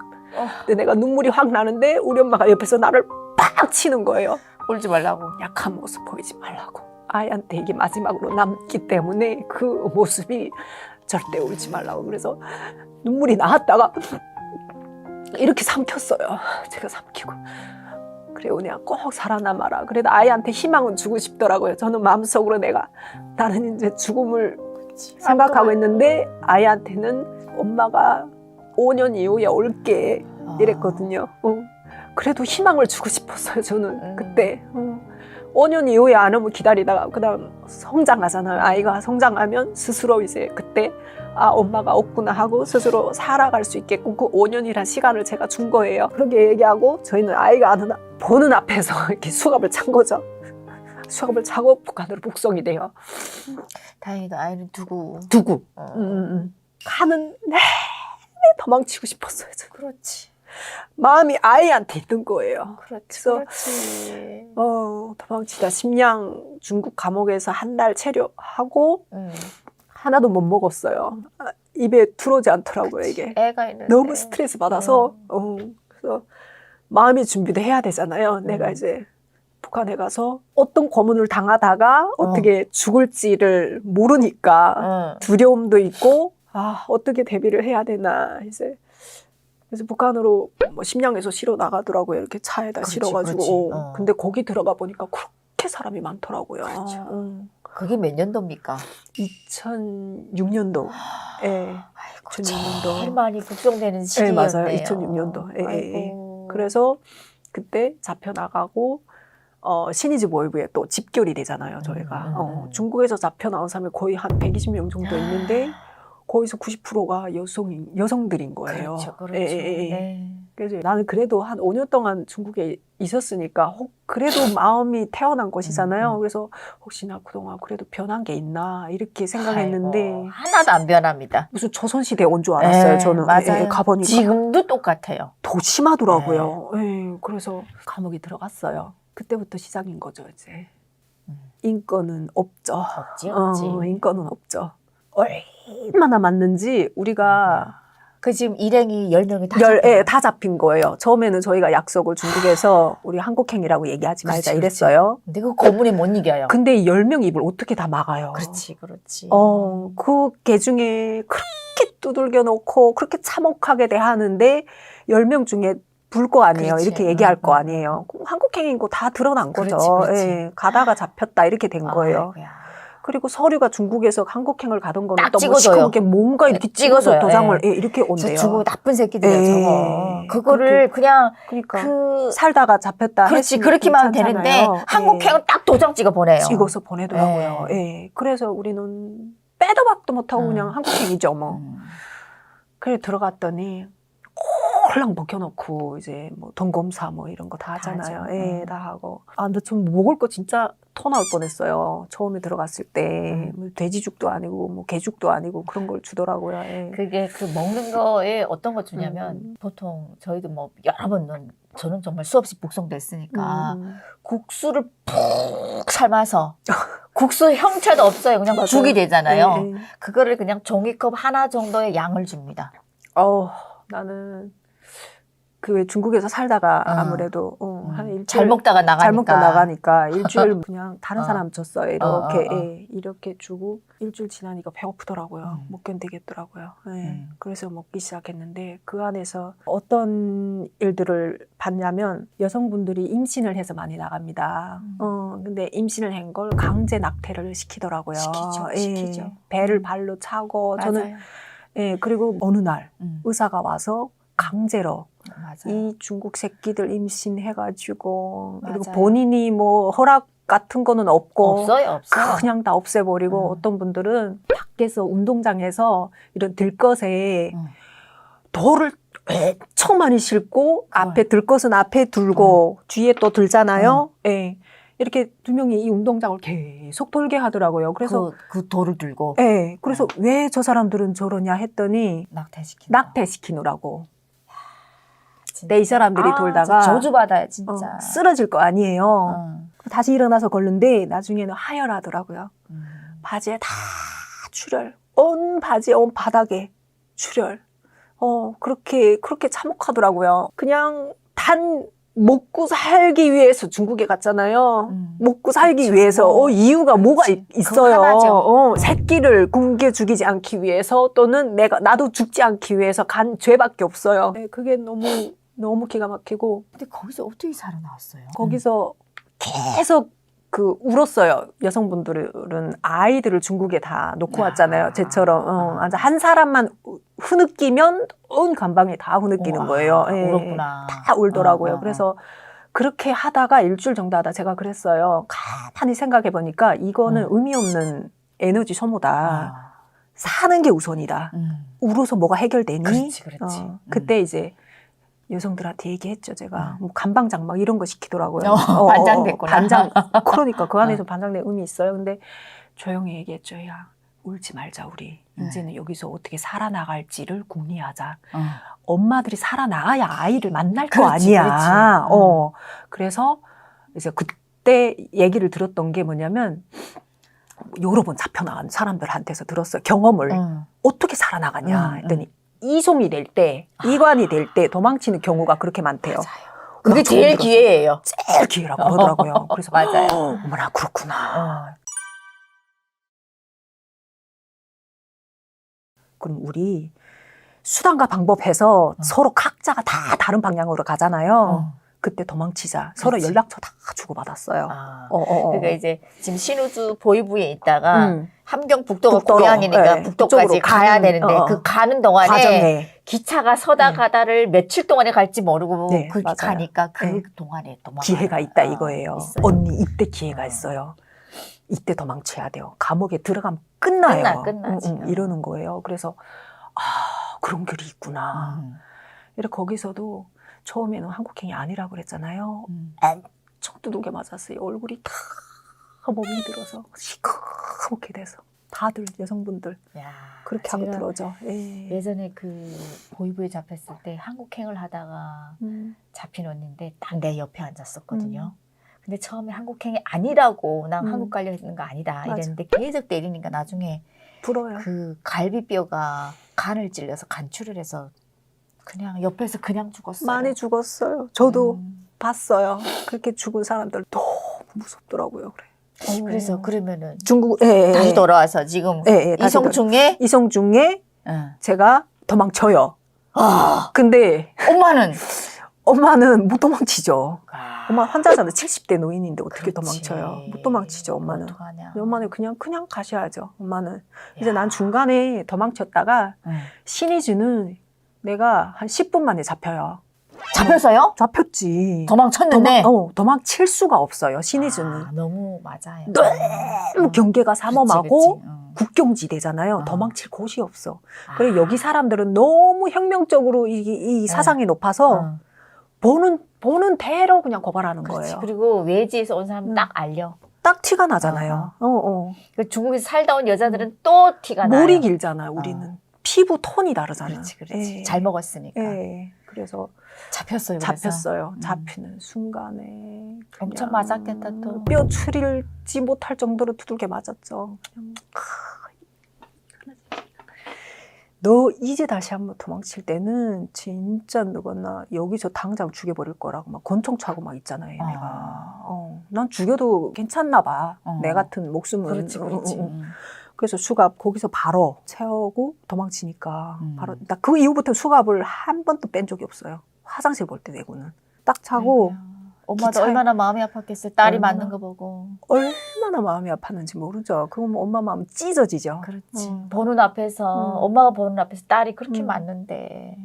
근데 내가 눈물이 확 나는데 우리 엄마가 옆에서 나를 팍 치는 거예요. 울지 말라고. 약한 모습 보이지 말라고. 아이한테 이게 마지막으로 남기 때문에 그 모습이 절대 울지 말라고. 그래서 눈물이 나왔다가 이렇게 삼켰어요. 제가 삼키고. 그래 은혜야 꼭 살아남아라. 그래도 아이한테 희망은 주고 싶더라고요. 저는 마음속으로 나는 이제 죽음을 생각하고 있는데 아이한테는 엄마가 5년 이후에 올게 이랬거든요. 그래도 희망을 주고 싶었어요. 저는 그때 5년 이후에 안 오면 기다리다가 그다음 성장하잖아요. 아이가 성장하면 스스로 이제 그때 엄마가 없구나 하고 스스로 살아갈 수 있게끔 그 5년이란 시간을 제가 준 거예요. 그렇게 얘기하고 저희는 아이가 보는 앞에서 이렇게 수갑을 찬 거죠. 수갑을 차고 북한으로 북송이 돼요. 다행히도 아이를 두고. 가는 내내 도망치고 싶었어요. 저는. 그렇지. 마음이 아이한테 있는 거예요. 그래서 그렇지. 도망치다 심양 중국 감옥에서 한 달 체류하고 하나도 못 먹었어요. 입에 들어오지 않더라고요. 이게 애가 있는데. 너무 스트레스 받아서 그래서 마음이 준비도 해야 되잖아요. 내가 이제 북한에 가서 어떤 고문을 당하다가 어떻게 죽을지를 모르니까 두려움도 있고 어떻게 대비를 해야 되나 이제 그래서 북한으로 뭐 심양에서 실어 나가더라고요. 이렇게 차에다 그렇지, 실어가지고. 그렇지. 근데 거기 들어가 보니까 그렇게 사람이 많더라고요. 그게 몇 년도입니까? 2006년도. 예. 아이고, 2006년도. 제일 많이 북송되는 네, 시기였네요. 맞아요. 2006년도. 예, 예. 그래서 그때 잡혀나가고 신의지 모의부에 또 집결이 되잖아요. 저희가. 중국에서 잡혀나온 사람이 거의 한 120명 정도 있는데 거기서 90%가 여성들인 거예요. 그렇죠, 그렇죠. 네. 그래서 나는 그래도 한 5년 동안 중국에 있었으니까 그래도 마음이 태어난 곳이잖아요. 그래서 혹시나 그동안 그래도 변한 게 있나 이렇게 생각했는데 아이고, 하나도 안 변합니다. 무슨 조선시대에 온 줄 알았어요. 저는 맞아요. 가보니까 지금도 똑같아요. 더 심하더라고요. 그래서 감옥에 들어갔어요. 그때부터 시작인 거죠. 이제 인권은 없죠. 없지. 인권은 없죠. 얼마나 맞는지 우리가 그 지금 일행이 10명이 다 다 잡힌 거예요. 처음에는 저희가 약속을 중국에서 우리 한국행이라고 얘기하지 말자 그렇지, 이랬어요. 근데 그 고문에 못 이겨요. 근데 10명 입을 어떻게 다 막아요. 그렇지. 그 개 중에 그렇게 두들겨 놓고 그렇게 참혹하게 대하는데 10명 중에 불 거 아니에요. 그렇지. 이렇게 얘기할 거 아니에요. 한국행인 거 다 드러난 거죠. 그렇지. 예, 가다가 잡혔다 이렇게 된 거예요. 아이고야. 그리고 서류가 중국에서 한국행을 가던 거는 딱 또 뭐 찍어줘요. 시커멓게 뭔가 이렇게 찍어서 찍어줘요. 도장을 이렇게 온대요. 중국 나쁜 새끼들이야 예. 저거. 그거를 그냥 그러니까 살다가 잡혔다. 그렇지 그렇게만 하면 되는데 한국행은 딱 도장 찍어 보내요. 찍어서 보내더라고요. 예. 그래서 우리는 빼도 박도 못하고 그냥 한국행이죠 뭐. 그래 들어갔더니 홀랑 벗겨놓고 이제 뭐 돈 검사 뭐 이런 거 다 하잖아요. 하죠. 예, 다 하고. 근데 좀 먹을 거 진짜 토 나올 뻔했어요. 처음에 들어갔을 때 뭐 돼지죽도 아니고 뭐 개죽도 아니고 그런 걸 주더라고요. 예. 그게 그 먹는 거에 어떤 거 주냐면 보통 저희도 뭐 여러 번 저는 정말 수없이 복송됐으니까 국수를 푹 삶아서 국수 형체도 없어요. 그냥 맞아요. 죽이 되잖아요. 예, 예. 그거를 그냥 종이컵 하나 정도의 양을 줍니다. 나는 그 왜 중국에서 살다가 아무래도 한 일주일 잘 먹다가 나가니까. 잘 먹고 나가니까 일주일 그냥 다른 사람 줬어요. 이렇게 어. 이렇게 주고 일주일 지나니까 배고프더라고요. 못 견디겠더라고요. 예. 그래서 먹기 시작했는데 그 안에서 어떤 일들을 봤냐면 여성분들이 임신을 해서 많이 나갑니다. 근데 임신을 한 걸 강제 낙태를 시키더라고요. 시키죠. 배를 발로 차고 맞아요. 저는 그리고 어느 날 의사가 와서 강제로 맞아요. 이 중국 새끼들 임신해가지고 그리고 맞아요. 본인이 뭐 허락 같은 거는 없고 없어요. 그냥 다 없애버리고 어떤 분들은 밖에서 운동장에서 이런 들것에 돌을 엄청 많이 싣고 앞에 들것은 앞에 들고 뒤에 또 들잖아요. 예. 이렇게 두 명이 이 운동장을 계속 돌게 하더라고요. 그래서 그 돌을 들고 예. 그래서 왜 저 사람들은 저러냐 했더니 낙태시키느라고. 근데 이 사람들이 돌다가 저주받아요 진짜. 쓰러질 거 아니에요. 다시 일어나서 걷는데 나중에는 하혈하더라고요. 바지에 다 출혈. 온 바지에 온 바닥에 출혈. 그렇게 참혹하더라고요. 그냥 단 먹고 살기 위해서 중국에 갔잖아요. 먹고 살기 위해서 이유가 뭐가 있어요. 하나죠. 새끼를 굶겨 죽이지 않기 위해서 또는 나도 죽지 않기 위해서 간 죄밖에 없어요. 네, 그게 너무 기가 막히고. 근데 거기서 어떻게 살아나왔어요? 거기서 계속 울었어요. 여성분들은 아이들을 중국에 다 놓고 왔잖아요. 쟤처럼. 한 사람만 흐느끼면 온 감방에 다 흐느끼는 거예요. 예, 울었구나. 다 울더라고요. 그래서 그렇게 하다가 일주일 정도 하다 제가 그랬어요. 가만히 생각해 보니까 이거는 의미 없는 에너지 소모다. 사는 게 우선이다. 울어서 뭐가 해결되니? 그렇지. 그때 이제 여성들한테 얘기했죠, 제가. 뭐 간방장 막 이런 거 시키더라고요. 반장됐구나. 반장. 그러니까 그 안에서 반장된 의미 있어요. 근데 조용히 얘기했죠. 야, 울지 말자, 우리. 이제는 여기서 어떻게 살아나갈지를 궁리하자. 엄마들이 살아나야 아이를 만날 거 아니야. 그래서 이제 그때 얘기를 들었던 게 뭐냐면 여러 번 잡혀나간 사람들한테서 들었어요. 경험을. 어떻게 살아나가냐 했더니 이송이 될 때, 이관이 될 때 도망치는 경우가 그렇게 많대요. 맞아요. 그게 제일 기회예요. 제일 기회라고 그러더라고요. 그래서 맞아요. 어머나 그렇구나. 그럼 우리 수단과 방법해서 서로 각자가 다 다른 방향으로 가잖아요. 그때 도망치자. 서로 연락처 다 주고받았어요. 그러니까 이제 지금 신우주 보이부에 있다가 함경 북도가 고향이니까 네, 북도까지 가야 되는데 그 가는 동안에 과정에 기차가 서다 가다를 며칠 동안에 갈지 모르고 네, 그렇게 맞아요. 가니까 그 동안에 도망가요. 기회가 있다 이거예요. 있어요. 언니 이때 기회가 있어요. 이때 도망쳐야 돼요. 감옥에 들어가면 끝나요. 끝나지. 이러는 거예요. 그래서 그런 길이 있구나. 이렇게 거기서도 처음에는 한국행이 아니라고 그랬잖아요. 엄청 두들겨 맞았어요. 얼굴이 다 몸이 들어서 시커멓게 돼서 다들 여성분들 그렇게 하고 들어오죠. 예전에 그 보이부에 잡혔을 때 한국행을 하다가 잡힌 언니인데 딱 내 옆에 앉았었거든요. 근데 처음에 한국행이 아니라고 난 한국 가려 했는 거 아니다 이랬는데 계속 때리니까 나중에 불어요. 그 갈비뼈가 간을 찔려서 간출을 해서 그냥 옆에서 그냥 죽었어요. 많이 죽었어요. 저도 봤어요. 그렇게 죽은 사람들 너무 무섭더라고요. 그래. 그래서 그러면은 중국 다시 돌아와서 지금 이성중에 제가 도망쳐요. 근데 엄마는 못 도망치죠. 엄마 환자잖아요. 70대 노인인데 어떻게 도망쳐요? 못 도망치죠. 엄마는. 엄마는 그냥 가셔야죠. 엄마는. 이제 난 중간에 도망쳤다가 신의주는 내가 한 10분 만에 잡혀요. 잡혔어요? 잡혔지. 도망쳤는데? 도망칠 수가 없어요. 신의주는. 너무 맞아요. 너무 경계가 삼엄하고 국경지대잖아요. 도망칠 곳이 없어. 그리고 여기 사람들은 너무 혁명적으로 이 사상이 높아서 보는 대로 그냥 고발하는 거예요. 그리고 외지에서 온 사람은 딱 알려. 딱 티가 나잖아요. 그 중국에서 살다 온 여자들은 또 티가 나요. 물이 길잖아요. 우리는 피부 톤이 다르잖아요. 그렇지. 예. 잘 먹었으니까. 예. 그래서 잡혔어요. 그래서. 잡혔어요. 잡히는 순간에 엄청 그냥 맞았겠다, 또. 뼈 추릴지 못할 정도로 두들겨 맞았죠. 그냥 너 이제 다시 한번 도망칠 때는 진짜 너거나 여기서 당장 죽여버릴 거라고 막 권총 차고 막 있잖아요. 얘네가. 난 죽여도 괜찮나 봐. 내 같은 목숨은. 그렇지, 그렇지. 그래서 수갑 거기서 바로 채우고 도망치니까 바로 나 그 이후부터 수갑을 한 번도 뺀 적이 없어요. 화장실 볼 때 내고는 딱 차고 엄마도 기차에- 얼마나 마음이 아팠겠어요. 딸이 얼마나- 맞는 거 보고. 얼마나 마음이 아팠는지 모르죠. 그건 엄마 마음 찢어지죠. 그렇지. 보는 앞에서 엄마가 보는 앞에서 딸이 그렇게 맞는데.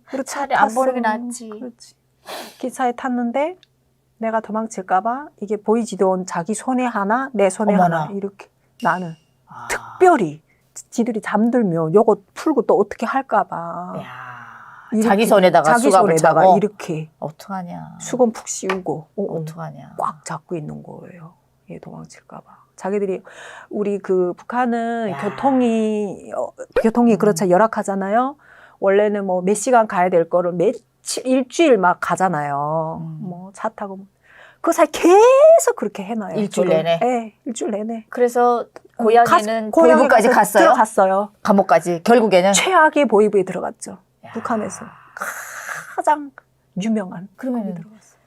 그리고 차라리 안 보는 게 낫지. 그렇지. 기차에 탔는데 내가 도망칠까봐 이게 보이지도 않은 자기 손에 하나 내 손에 어머나. 하나 이렇게 나는 특별히 지들이 잠들면 요거 풀고 또 어떻게 할까봐 야, 이렇게 자기 손에다가 자기 수갑을 손에다가 차고? 이렇게 어떡하냐. 수건 푹 씌우고 어떡하냐. 꽉 잡고 있는 거예요. 얘 도망칠까봐. 자기들이 우리 그 북한은 야. 교통이 그렇죠 열악하잖아요. 원래는 뭐 몇 시간 가야 될 거를 며칠 일주일 막 가잖아요. 뭐 차 타고 그 사이 계속 그렇게 해놔요. 일주일 내내? 네, 일주일 내내. 그래서 고향에는 고향에 보이부까지 가서 갔어요? 들어갔어요. 감옥까지 결국에는. 최악의 보이부에 들어갔죠. 야. 북한에서 가장 유명한. 그러면은- 거기 들어갔어요.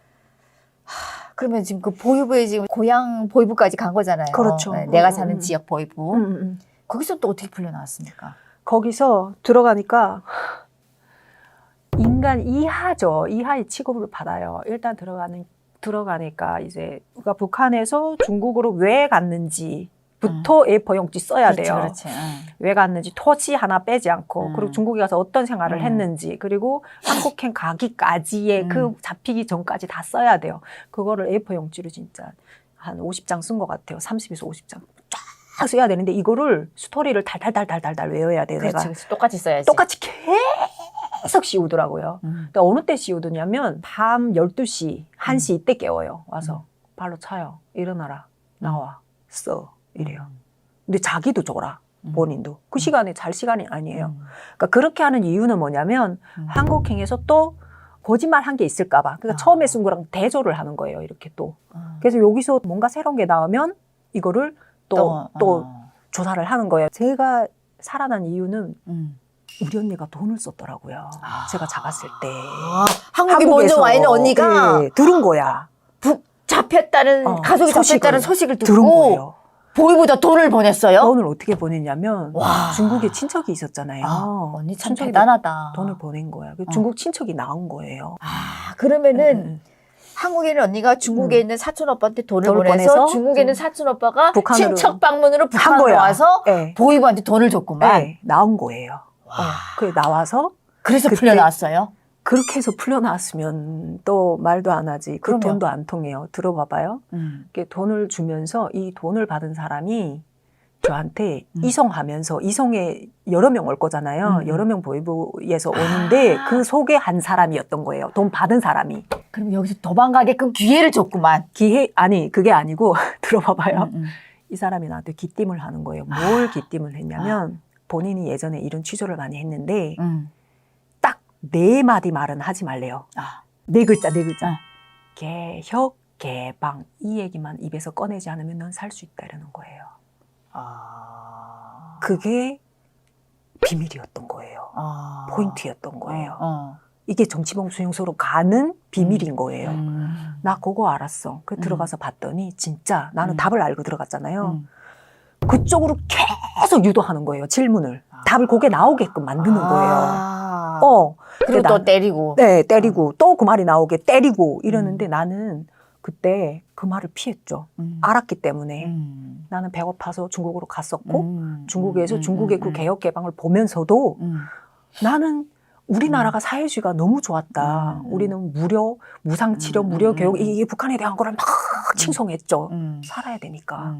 그러면 지금 그 보이부에 지금 고향 보이부까지 간 거잖아요. 그렇죠. 네, 내가 사는 지역 보이부. 음. 거기서 또 어떻게 풀려나왔습니까? 거기서 들어가니까 인간 이하죠. 이하의 취급을 받아요. 일단 들어가니까 이제 우리가 북한에서 중국으로 왜 갔는지부터 A4 용지 써야 돼요. 그렇지. 왜 갔는지 토지 하나 빼지 않고 그리고 중국에 가서 어떤 생활을 음. 했는지 그리고 한국행 가기까지의 그 잡히기 전까지 다 써야 돼요. 그거를 A4 용지로 진짜 한 50장 쓴 것 같아요. 30에서 50장 쫙 써야 되는데 이거를 스토리를 달달달달달 외워야 돼요. 내가 그렇지. 똑같이 써야지. 똑같이 계속 씌우더라고요. 근데 어느 때 씌우더냐면 밤 12시, 1시 이때 깨워요. 와서 발로 차요. 일어나라. 나와. 써. 이래요. 근데 자기도 줘라. 본인도. 그 시간에 잘 시간이 아니에요. 그러니까 그렇게 하는 이유는 뭐냐면 한국행에서 또 거짓말 한 게 있을까 봐. 그러니까 처음에 쓴 거랑 대조를 하는 거예요. 이렇게 또. 그래서 여기서 뭔가 새로운 게 나오면 이거를 또 조사를 하는 거예요. 제가 살아난 이유는 우리 언니가 돈을 썼더라고요. 제가 작았을 때. 한국에 먼저 와 있는 언니가 예, 들은 거야. 잡혔다는 가족이 잡혔다는 소식을 들은 듣고 거예요. 보이보다 돈을 보냈어요? 돈을 어떻게 보냈냐면 와. 중국에 친척이 있었잖아요. 언니 참 친척이 대단하다. 돈을 보낸 거야. 중국 친척이 나온 거예요. 그러면은 한국에 있는 언니가 중국에 있는 사촌 오빠한테 돈을 돈을 보내서 보내서 중국에 있는 사촌 오빠가 북한으로 친척 방문으로 한 북한으로 거야. 와서 네. 보이부한테 돈을 줬구만. 네, 나온 거예요. 그게 나와서 그래서 그때 풀려나왔어요? 그렇게 해서 풀려나왔으면 또 말도 안 하지. 그 그럼요. 돈도 안 통해요. 들어봐봐요. 이렇게 돈을 주면서 이 돈을 받은 사람이 저한테 이송하면서 이송에 여러 명 올 거잖아요. 여러 명 보이부에서 오는데 그 속에 한 사람이었던 거예요. 돈 받은 사람이. 그럼 여기서 도망가게끔 기회를 줬구만. 아니 그게 아니고 들어봐봐요. 이 사람이 나한테 기띔을 하는 거예요. 뭘 기띔을 했냐면 본인이 예전에 이런 취조를 많이 했는데 딱 4마디 말은 하지 말래요. 4글자. 개혁, 개방 이 얘기만 입에서 꺼내지 않으면 넌 살 수 있다 이러는 거예요. 그게 비밀이었던 거예요. 포인트였던 거예요. 이게 정치범 수용소로 가는 비밀인 거예요. 나 그거 알았어. 그 들어가서 봤더니 진짜 나는 답을 알고 들어갔잖아요. 그쪽으로 계속 유도하는 거예요. 질문을. 답을 거기에 나오게끔 만드는 거예요. 그리고 또 때리고. 네, 때리고 또 그 말이 나오게 때리고 이러는데 나는 그때 그 말을 피했죠. 알았기 때문에. 나는 배고파서 중국으로 갔었고 중국에서 중국의 그 개혁 개방을 보면서도 나는 우리나라가 사회주의가 너무 좋았다. 우리는 무료 무상 치료, 무료 교육 이게 북한에 대한 거를 막 칭송했죠. 살아야 되니까.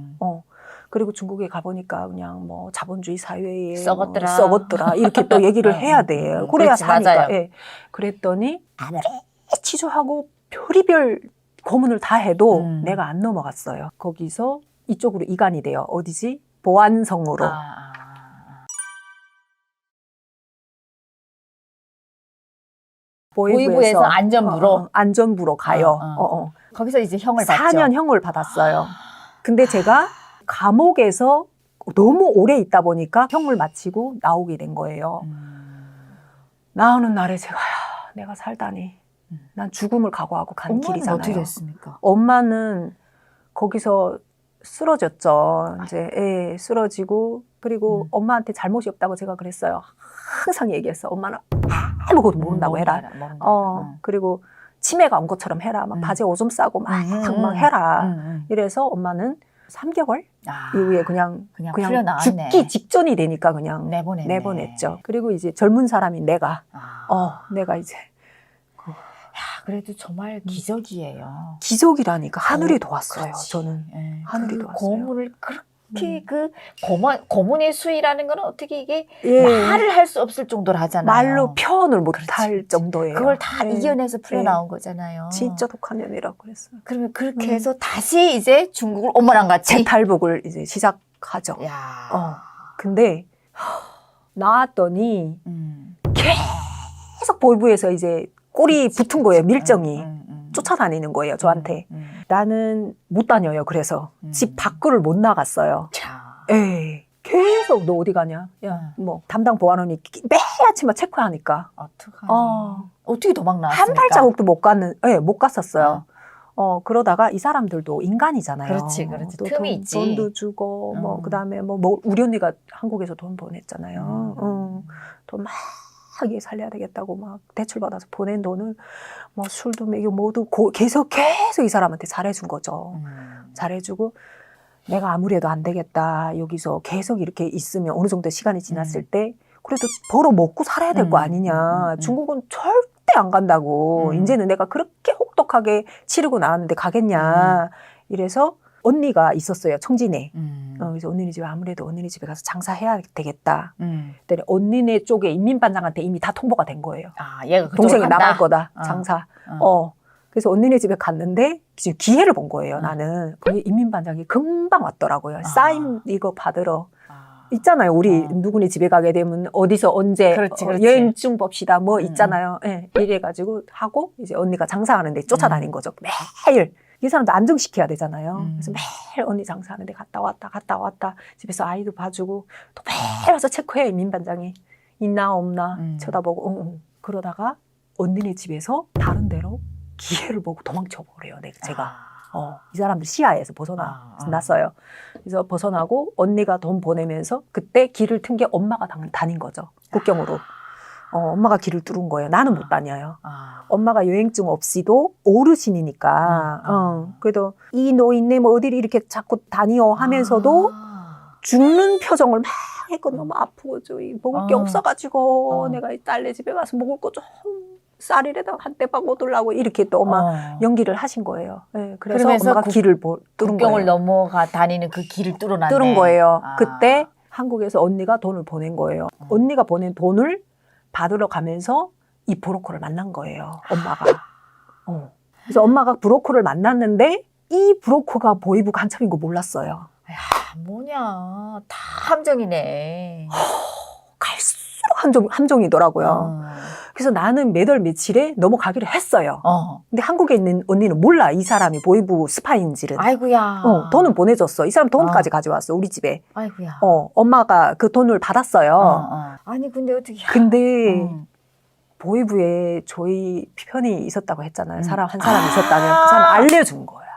그리고 중국에 가보니까 그냥 뭐 자본주의 사회에 썩었더라 이렇게 또 얘기를 해야 돼요. 그래야 사니까. 예. 그랬더니 아무리 치조하고 별의별 고문을 다 해도 음. 내가 안 넘어갔어요. 거기서 이쪽으로 이관이 돼요. 어디지? 보안성으로. 보이부에서 안전부로? 안전부로 가요. 거기서 이제 형을 받죠. 4년 형을 받았어요. 근데 제가 감옥에서 너무 오래 있다 보니까 형을 마치고 나오게 된 거예요. 나오는 날에 제가 내가 살다니. 난 죽음을 각오하고 간 엄마는 길이잖아요. 어떻게 됐습니까? 엄마는 거기서 쓰러졌죠. 이제 쓰러지고 그리고 엄마한테 잘못이 없다고 제가 그랬어요. 항상 얘기했어. 엄마는 아무것도 모른다고 해라. 그리고 치매가 온 것처럼 해라. 막 바지에 오줌 싸고 막 해라. 이래서 엄마는 3개월 이후에 그냥 풀려나왔네. 죽기 직전이 되니까 그냥 내보냈네. 내보냈죠. 그리고 이제 젊은 사람인 내가 내가 이제 그래도 정말 기적이에요. 기적이라니까 하늘이 도왔어요. 그렇지. 저는 예. 하늘이 그 도왔어요. 고문을 그렇게 그 고문의 수위라는 거는 어떻게 이게 예. 말을 할 수 없을 정도로 하잖아요. 말로 표현을 못 그렇지, 할 그렇지. 정도예요. 그걸 다 예. 이겨내서 풀려나온 거잖아요. 진짜 독한 년이라고 그랬어요. 그러면 그렇게 해서 다시 이제 중국을 엄마랑 같이 재탈북을 이제 시작하죠. 야. 근데 나왔더니 계속 보이부에서 이제 꼬리 붙은 거예요. 밀정이. 쫓아다니는 거예요. 저한테. 나는 못 다녀요. 그래서 집 밖을 못 나갔어요. 자. 에이, 계속 너 어디 가냐? 야, 뭐 담당 보안원이 매 아침에 체크하니까. 어떡하니. 어떻게 도망 한 나왔습니까? 발자국도 못 갔었어요. 그러다가 이 사람들도 인간이잖아요. 그렇지. 또 틈이 있지. 돈도 주고, 그다음에 우리 언니가 한국에서 돈 보냈잖아요. 돈 막 살려야 되겠다고 막 대출받아서 보낸 돈을 뭐 술도 먹이고 모두 계속 이 사람한테 잘해준 거죠. 잘해주고 내가 아무리 해도 안 되겠다. 여기서 계속 이렇게 있으면 어느 정도 시간이 지났을 때 그래도 벌어 먹고 살아야 될 거 아니냐. 중국은 절대 안 간다고. 이제는 내가 그렇게 혹독하게 치르고 나왔는데 가겠냐. 이래서 언니가 있었어요. 청진에. 그래서 언니네 집에 아무래도 언니네 집에 가서 장사해야 되겠다. 그랬더니 언니네 쪽에 인민반장한테 이미 다 통보가 된 거예요. 얘가 동생이 간다? 나갈 거다. 장사. 그래서 언니네 집에 갔는데 지금 기회를 본 거예요. 나는. 거기 인민반장이 금방 왔더라고요. 사인 이거 받으러. 있잖아요. 우리 누구네 집에 가게 되면 어디서 언제 그렇지. 여행증 봅시다. 뭐 있잖아요. 예, 이래가지고 하고 이제 언니가 장사하는데 쫓아다닌 거죠. 매일. 이 사람도 안정시켜야 되잖아요. 그래서 매일 언니 장사하는데 갔다 왔다. 집에서 아이도 봐주고 또 매일 와서 체크해. 인민반장이. 있나 없나 쳐다보고. 그러다가 언니네 집에서 다른 데로 기회를 보고 도망쳐버려요. 제가. 이 사람들 시야에서 벗어났어요. 그래서 벗어나고 언니가 돈 보내면서 그때 길을 튼 게 엄마가 다닌 거죠. 국경으로. 엄마가 길을 뚫은 거예요. 나는 못 다녀요. 엄마가 여행증 없이도 어르신이니까. 그래도 이 노인네 뭐 어디를 이렇게 자꾸 다니어 하면서도 죽는 표정을 막 했고 너무 아프고 먹을 게 없어가지고 내가 이 딸네 집에 가서 먹을 거 좀 쌀이라도 한 대밥 얻으려고 이렇게 또 엄마 연기를 하신 거예요. 네, 그래서 엄마가 길을 뚫은 국경을 거예요. 넘어가 다니는 그 길을 뚫어놨네. 뚫은 거예요. 그때 한국에서 언니가 돈을 보낸 거예요. 언니가 보낸 돈을 받으러 가면서 이 브로커를 만난 거예요. 엄마가. 그래서 엄마가 브로커를 만났는데 이 브로커가 보이부 간첩인 거 몰랐어요. 뭐냐. 다 함정이네. 갈수록 함정이더라고요. 그래서 나는 몇 월 며칠에 넘어가기로 했어요. 근데 한국에 있는 언니는 몰라. 이 사람이 보이부 스파인지를. 아이고야. 돈은 보내줬어. 이 사람 돈까지 가져왔어. 우리 집에. 아이고야. 엄마가 그 돈을 받았어요. 아니 근데 어떻게. 근데 보이부에 저희 편이 있었다고 했잖아요. 한 사람이 있었다면 그 사람 알려준 거야.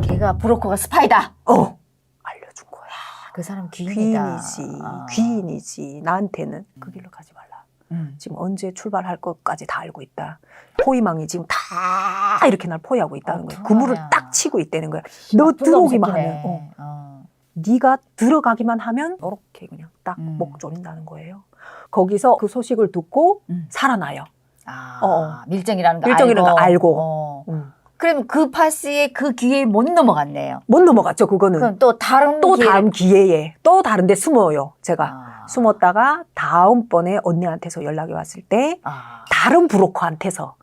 걔가 브로커가 스파이다. 알려준 거야. 그 사람 귀인이다. 귀인이지. 나한테는 그 길로 가지 말라. 지금 언제 출발할 것까지 다 알고 있다. 포위망이 지금 다 이렇게 날 포위하고 있다는 거야. 그물을 딱 치고 있다는 거야. 너 들어오기만 하면, 네가 들어가기만 하면 이렇게 그냥 딱 목 조린다는 거예요. 거기서 그 소식을 듣고 살아나요. 밀정이라는 거 밀정이라는 거 알고. 그러면 그 파스의 그 기회에 못 넘어갔네요. 못 넘어갔죠, 그거는. 그럼 또 다른 다음 기회에 또 다른 데 숨어요, 제가. 숨었다가 다음번에 언니한테서 연락이 왔을 때 다른 브로커한테서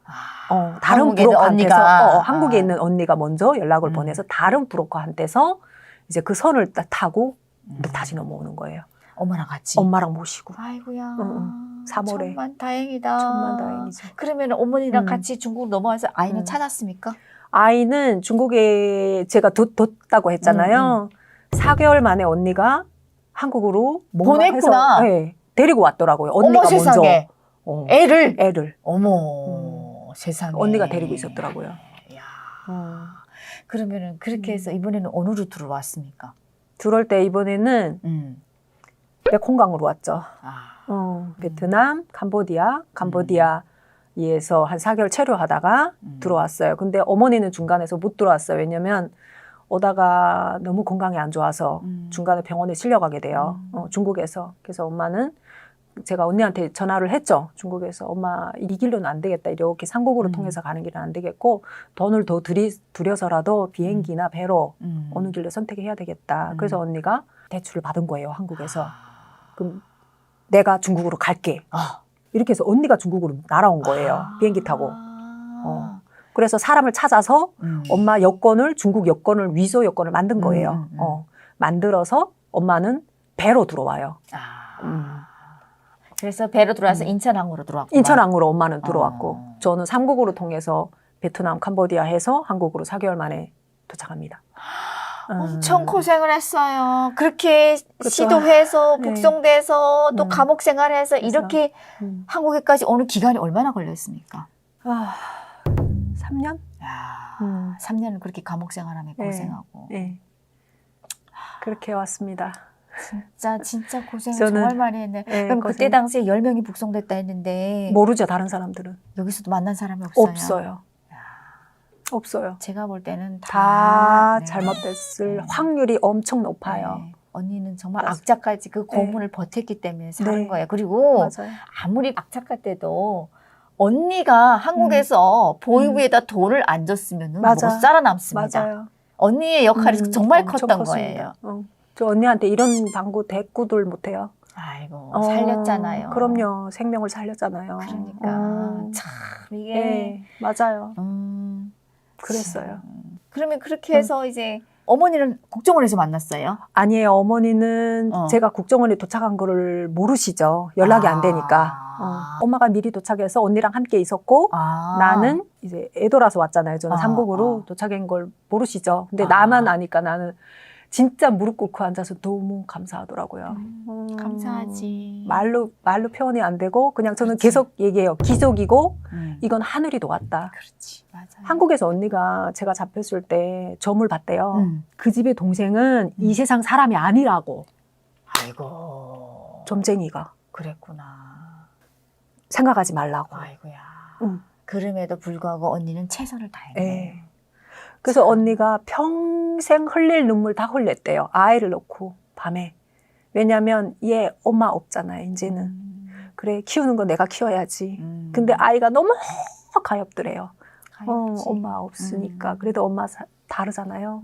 다른 한국에 있는 브로커한테서 언니가. 한국에 아. 있는 언니가 먼저 연락을 음. 보내서 다른 브로커한테서 이제 그 선을 타고 음. 다시 넘어오는 거예요. 엄마랑 같이. 엄마랑 모시고. 아이고야. 응, 3월에. 천만 다행이다. 천만 다행이죠. 그러면 어머니랑 음. 같이 중국 넘어와서 아이는 음. 찾았습니까? 아이는 중국에 제가 뒀다고 했잖아요. 4개월 만에 언니가 한국으로 뭔가 보냈구나. 해서, 네, 데리고 왔더라고요. 언니가 어머 세상에. 먼저 애를. 어머. 세상에. 언니가 데리고 있었더라고요. 야. 그러면은 그렇게 해서 이번에는 어느 루트로 왔습니까? 들어올 때 이번에는 메콩강으로 왔죠. 베트남, 캄보디아에서 한 4개월 체류하다가 들어왔어요. 근데 어머니는 중간에서 못 들어왔어요. 왜냐면 오다가 너무 건강이 안 좋아서 중간에 병원에 실려가게 돼요. 중국에서. 그래서 엄마는 제가 언니한테 전화를 했죠. 중국에서 엄마 이 길로는 안 되겠다. 이렇게 삼국으로 통해서 가는 길은 안 되겠고 돈을 더 들여서라도 비행기나 배로 어느 길로 선택해야 되겠다. 그래서 언니가 대출을 받은 거예요. 한국에서. 그럼 내가 중국으로 갈게. 이렇게 해서 언니가 중국으로 날아온 거예요. 비행기 타고. 그래서 사람을 찾아서 엄마 여권을 중국 여권을 위조 여권을 만든 거예요. 만들어서 엄마는 배로 들어와요. 그래서 배로 들어와서 인천항으로 들어왔고. 인천항으로 엄마는 들어왔고 저는 삼국으로 통해서 베트남, 캄보디아 해서 한국으로 4개월 만에 도착합니다. 엄청 고생을 했어요. 그렇게 그렇죠. 시도해서 네. 북송돼서 또 감옥 생활해서 그래서. 이렇게 한국에까지 오는 기간이 얼마나 걸렸습니까? 3년? 3년을 그렇게 감옥 생활하며 네. 고생하고. 네. 그렇게 왔습니다. 진짜 고생을 저는- 정말 많이 했네. 네, 그럼 그때 고생. 당시에 10명이 북송됐다 했는데 모르죠, 다른 사람들은. 여기서도 만난 사람이 없어요? 없어요. 없어요. 제가 볼 때는 다 네. 잘못됐을 확률이 엄청 높아요. 네. 언니는 정말 맞아요. 악착까지 그 고문을 버텼기 때문에 사는 네. 거예요. 그리고 맞아요. 아무리 악착할 때도 언니가 한국에서 보육부에다 돈을 안 줬으면 못 맞아. 살아남습니다. 맞아요. 언니의 역할이 정말 엄청 컸던 컸습니다. 거예요. 저 언니한테 이런 방구 대꾸들 못해요. 아이고 살렸잖아요. 그럼요. 생명을 살렸잖아요. 그러니까 참 이게 네, 맞아요. 그랬어요. 그러면 그렇게 해서 이제 어머니는 국정원에서 만났어요? 아니에요. 어머니는 제가 국정원에 도착한 거를 모르시죠. 연락이 안 되니까. 엄마가 미리 도착해서 언니랑 함께 있었고 나는 이제 애돌아서 왔잖아요. 저는 삼국으로 도착한 걸 모르시죠. 근데 나만 아니까 나는 진짜 무릎 꿇고 앉아서 너무 감사하더라고요. 감사하지. 말로 표현이 안 되고 그냥 저는 그렇지. 계속 얘기해요. 기적이고 이건 하늘이 도왔다. 그렇지. 맞아요. 한국에서 언니가 제가 잡혔을 때 점을 봤대요. 그 집의 동생은 이 세상 사람이 아니라고. 아이고. 점쟁이가. 그랬구나. 생각하지 말라고. 아이고야. 응. 그럼에도 불구하고 언니는 최선을 다했네. 네. 그래서 언니가 평생 흘릴 눈물 다 흘렸대요. 아이를 놓고 밤에. 왜냐면 얘 엄마 없잖아요. 이제는. 그래 키우는 건 내가 키워야지. 근데 아이가 너무 가엾더래요. 엄마 없으니까. 그래도 엄마 다르잖아요.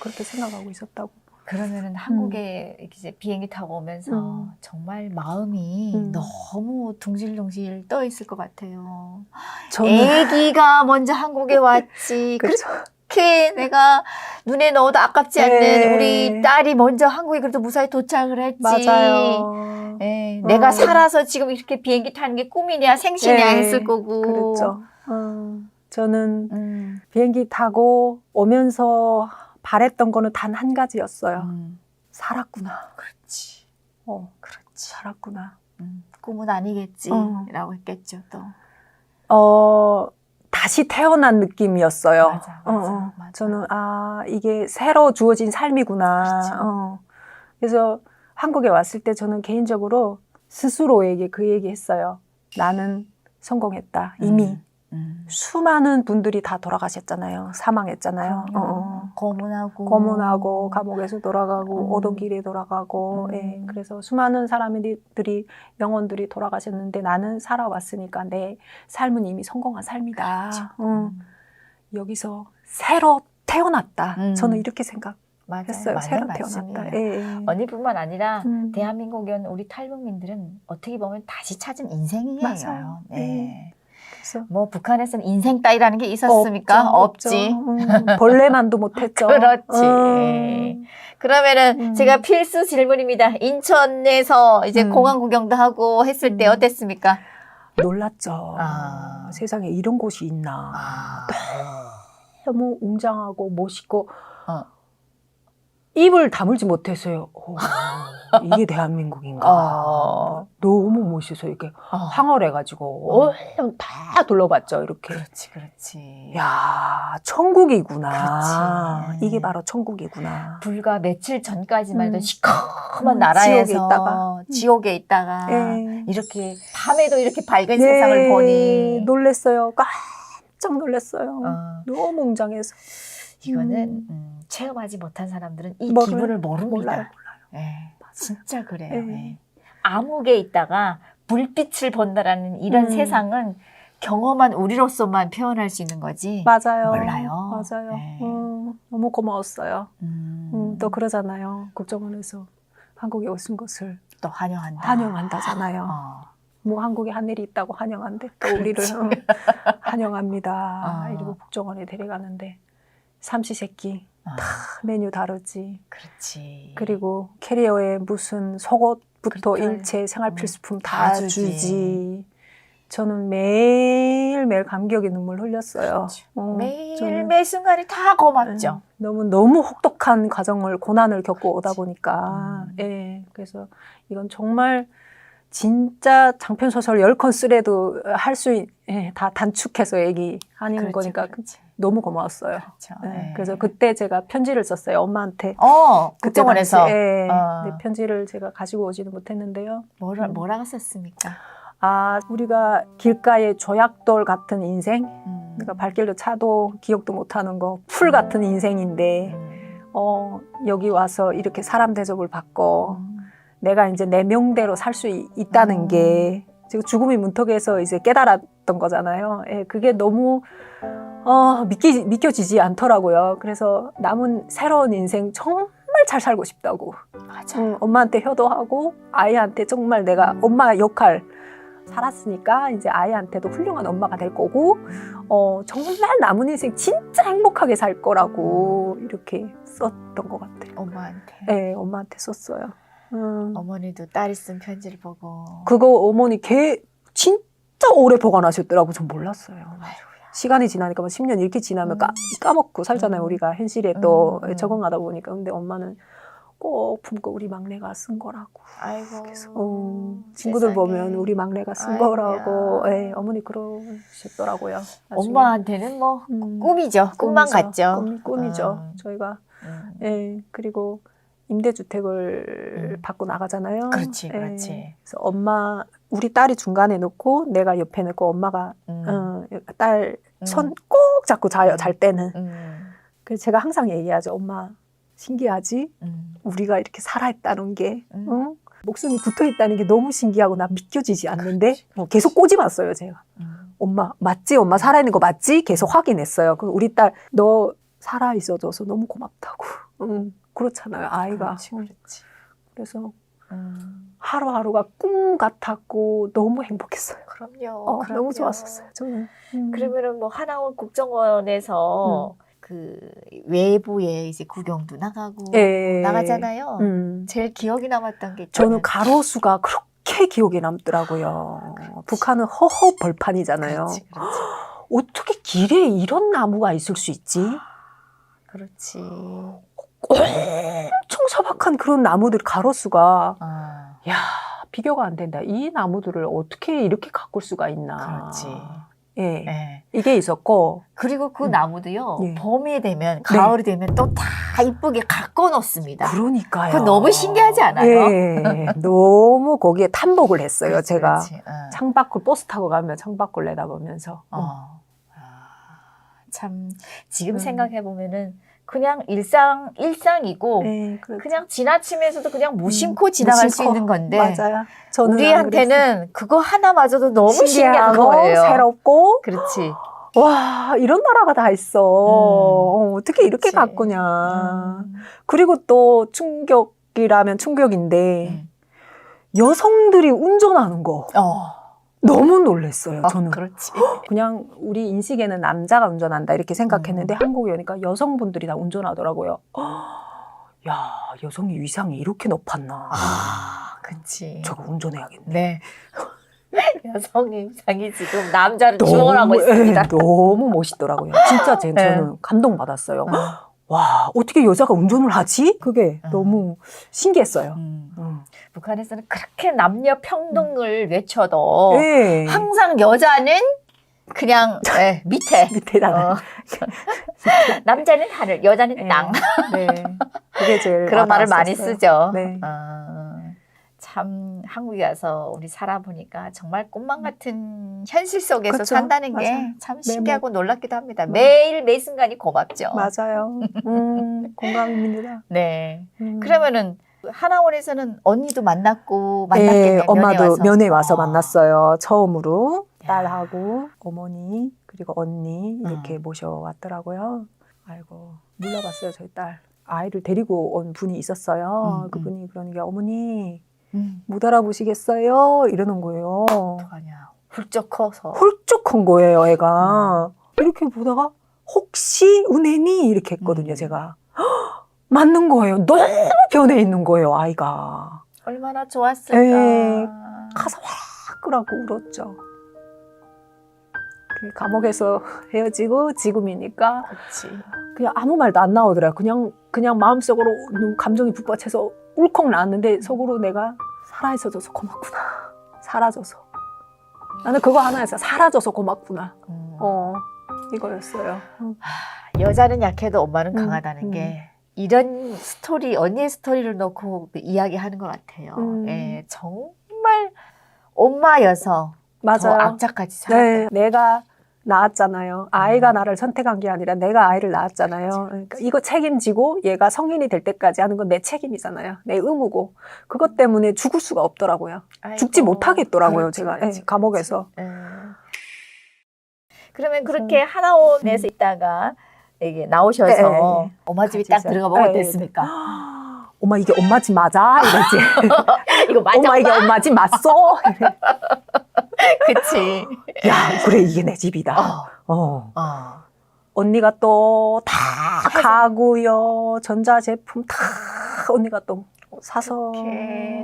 그렇게 생각하고 있었다고. 그러면은 한국에 이제 비행기 타고 오면서 정말 마음이 너무 둥실둥실 떠 있을 것 같아요. 애기가 먼저 한국에 왔지. 그렇죠. 그렇게 내가 눈에 넣어도 아깝지 않는 네. 우리 딸이 먼저 한국에 그래도 무사히 도착을 했지. 맞아요. 예, 내가 살아서 지금 이렇게 비행기 타는 게 꿈이냐 생시냐 네. 했을 거고. 그렇죠. 저는 비행기 타고 오면서 바랬던 거는 단 한 가지였어요. 살았구나. 그렇지. 그렇지. 살았구나. 꿈은 아니겠지라고 했겠죠 또. 다시 태어난 느낌이었어요. 맞아. 저는 이게 새로 주어진 삶이구나. 그래서 한국에 왔을 때 저는 개인적으로 스스로에게 그 얘기 했어요. 나는 성공했다. 이미. 수많은 분들이 다 돌아가셨잖아요. 사망했잖아요. 고문하고 감옥에서 돌아가고 오던 길에 돌아가고 그래서 수많은 사람들이 영혼들이 돌아가셨는데 나는 살아왔으니까 내 삶은 이미 성공한 삶이다. 여기서 새로 태어났다. 저는 이렇게 생각했어요. 새로 태어났다. 언니뿐만 아니라 대한민국에 온 우리 탈북민들은 어떻게 보면 다시 찾은 인생이에요. 맞아요. 네. 그래서 뭐 북한에서는 인생 따위라는 게 있었습니까? 없죠. 없지. 벌레만도 못했죠. 그렇지. 그러면은 제가 필수 질문입니다. 인천에서 이제 공항 구경도 하고 했을 때 어땠습니까? 놀랐죠. 아. 세상에 이런 곳이 있나. 아. 너무 웅장하고 멋있고 어. 입을 다물지 못했어요. 오, 이게 대한민국인가. 너무 멋있어요. 이렇게 황홀해가지고 다 둘러봤죠. 이렇게. 그렇지. 야, 천국이구나. 그렇지. 이게 바로 천국이구나. 불과 며칠 전까지만 해도 시커먼 지옥에 나라에서 있다가. 지옥에 있다가 예. 이렇게 밤에도 이렇게 밝은 세상을 보니 놀랬어요. 깜짝 놀랐어요. 어. 너무 웅장해서. 이거는 체험하지 못한 사람들은 이 몰라요. 기분을 모릅니다. 몰라요. 예, 진짜 그래요. 예. 예. 암흑에 있다가 불빛을 본다라는 이런 세상은 경험한 우리로서만 표현할 수 있는 거지. 맞아요. 몰라요. 맞아요. 네. 너무 고마웠어요. 음, 또 그러잖아요. 국정원에서 한국에 오신 것을 또 환영한다. 환영한다잖아요. 어. 뭐 한국에 한 일이 있다고 환영한대. 또 그렇지. 우리를 환영합니다. 어. 이러고 국정원에 데려가는데 삼시세끼 어. 다 메뉴 다르지. 그렇지. 그리고 캐리어에 무슨 속옷부터 그렇죠. 일체 생활필수품 다 다 주지. 주지. 저는 매일매일 감격의 눈물 흘렸어요. 매일 저는 매 순간이 다 고맙죠. 너무 혹독한 과정을 고난을 겪고 오다 보니까 그래서 이건 정말 진짜 장편 소설 10권 쓰래도 할 수 다 단축해서 얘기하는 그렇지, 거니까 그렇지. 너무 고마웠어요. 그렇죠. 네, 예. 그래서 그때 제가 편지를 썼어요. 엄마한테. 그때 국정원에서 당시에, 근데 편지를 제가 가지고 오지는 못했는데요. 뭐라고 썼습니까? 아, 우리가 길가의 조약돌 같은 인생, 그러니까 발길도 차도 기억도 못하는 거, 풀 같은 인생인데, 여기 와서 이렇게 사람 대접을 받고, 내가 이제 내 명대로 살 수 있다는 게, 지금 죽음이 문턱에서 이제 깨달았던 거잖아요. 예, 그게 너무, 믿겨지지 않더라고요. 그래서 남은 새로운 인생 정말 잘 살고 싶다고. 맞아요. 엄마한테 효도하고, 아이한테 정말 내가 엄마 역할, 살았으니까 이제 아이한테도 훌륭한 엄마가 될 거고 정말 남은 인생 진짜 행복하게 살 거라고 이렇게 썼던 것 같아요. 엄마한테. 네, 엄마한테 썼어요. 어머니도 딸이 쓴 편지를 보고. 그거 어머니 진짜 오래 보관하셨더라고. 전 몰랐어요. 시간이 지나니까 뭐 10년 이렇게 지나면 까먹고 살잖아요. 우리가 현실에 또 적응하다 보니까. 근데 엄마는 꼭 품고 우리 막내가 쓴 거라고. 아이고. 그래서 친구들 세상에. 보면 우리 막내가 쓴 아이고야. 거라고. 어머니 그러셨더라고요. 나중에. 엄마한테는 뭐 꿈이죠. 꿈만 같죠. 꿈이죠. 저희가. 그리고 임대주택을 받고 나가잖아요. 그렇지, 그렇지. 그래서 엄마, 우리 딸이 중간에 놓고 내가 옆에 놓고 엄마가 딸 손 꼭 잡고 자요. 잘 때는. 그래서 제가 항상 얘기하죠. 엄마 신기하지? 우리가 이렇게 살아있다는 게 목숨이 붙어있다는 게 너무 신기하고 나 믿겨지지 않는데 계속 꼬집었어요. 제가. 엄마 맞지? 엄마 살아있는 거 맞지? 계속 확인했어요. 그 우리 딸 너 살아있어줘서 너무 고맙다고. 그렇잖아요. 아이가. 그렇지. 그래서 하루하루가 꿈 같았고 너무 행복했어요. 그럼요. 너무 좋았었어요. 저는. 그러면은 뭐 하나원 국정원에서 그 외부에 이제 구경도 나가고 나가잖아요. 제일 기억이 남았던 게 저는 가로수가 그렇게 기억에 남더라고요. 북한은 허허 벌판이잖아요. 그렇지. 어떻게 길에 이런 나무가 있을 수 있지? 그렇지. 엄청 소박한 그런 나무들 가로수가 야 비교가 안 된다. 이 나무들을 어떻게 이렇게 가꿀 수가 있나? 그렇지. 이게 있었고 그리고 그 나무도요. 예. 봄이 되면 가을이 되면 또 다 이쁘게 가꿔 놓습니다. 그러니까요. 그거 너무 신기하지 않아요? 너무 거기에 탐복을 했어요. 그렇지, 제가 그렇지. 창밖을 버스 타고 가면 창밖을 내다보면서 참 지금 생각해 보면은 그냥 일상이고 그렇죠. 그냥 지나치면서도 그냥 무심코 지나갈 수 있는 건데 맞아요. 저는 우리한테는 그거 하나마저도 너무 신기한 신기하고 거예요. 새롭고 그렇지. 와 이런 나라가 다 있어. 어떻게 이렇게 그렇지. 가꾸냐. 그리고 또 충격이라면 충격인데 여성들이 운전하는 거 너무 놀랐어요. 저는 그렇지. 그냥 우리 인식에는 남자가 운전한다 이렇게 생각했는데 한국에 오니까 여성분들이 다 운전하더라고요. 야, 여성의 위상이 이렇게 높았나. 그치. 저거 운전해야겠네. 네. 여성의 위상이 지금 남자를 지원하고 있습니다. 너무 멋있더라고요. 진짜 저는 감동받았어요. 와, 어떻게 여자가 운전을 하지? 그게 너무 신기했어요. 북한에서는 그렇게 남녀 평등을 외쳐도 네. 항상 여자는 그냥 밑에 밑에다가. 남자는 하늘, 여자는 땅. 네. 그게 제일 그런 말을 많이 와닿았었어요. 쓰죠. 네. 참 한국에 와서 우리 살아보니까 정말 꿈만 같은 현실 속에서 그쵸, 산다는 게 맞아요. 참 네, 신기하고 놀랍기도 합니다. 매일 매 순간이 고맙죠. 맞아요. 공감입니다. 네. 그러면은 하나원에서는 언니도 만났고 만났겠네요. 네, 엄마도 면회 와서 어. 만났어요. 처음으로 야. 딸하고 어머니 그리고 언니 이렇게 모셔왔더라고요. 아이고 몰라봤어요 저희 딸. 아이를 데리고 온 분이 있었어요. 그분이 그러니까 어머니 못 알아보시겠어요? 이러는 거예요. 어떡하냐. 훌쩍 커서. 훌쩍 큰 거예요 애가. 이렇게 보다가 혹시 은혜니? 이렇게 했거든요 제가. 맞는 거예요. 너무 변해 있는 거예요 아이가. 얼마나 좋았을까. 네. 가서 확 끄라고 울었죠. 그 감옥에서 헤어지고 지금이니까 그렇지. 그냥 아무 말도 안 나오더라고요. 그냥 마음속으로 감정이 북받쳐서 울컥 나왔는데 속으로 내가 살아있어져서 고맙구나. 사라져서. 나는 그거 하나였어요. 사라져서 고맙구나. 이거였어요. 여자는 약해도 엄마는 강하다는 게 이런 스토리, 언니의 스토리를 놓고 이야기하는 것 같아요. 예, 정말 엄마여서 더 맞아요. 악착같이 살았다. 네, 내가 낳았잖아요. 아이가 나를 선택한 게 아니라 내가 아이를 낳았잖아요. 그러니까 이거 책임지고 얘가 성인이 될 때까지 하는 건 내 책임이잖아요. 내 의무고. 그것 때문에 죽을 수가 없더라고요. 아이고, 죽지 못하겠더라고요. 그렇지, 제가 그렇지, 감옥에서. 그러면 그렇게 하나원에서 있다가 이게 나오셔서 엄마 집이 딱 가지죠. 들어가 보면 어땠습니까? 엄마 이게 엄마 집 맞아? 이러지. 이거 맞아? 엄마 이게 엄마 집 맞소? 그치. 야 그래 이게 내 집이다. 언니가 또 다 가구요 전자제품 다 언니가 또 사서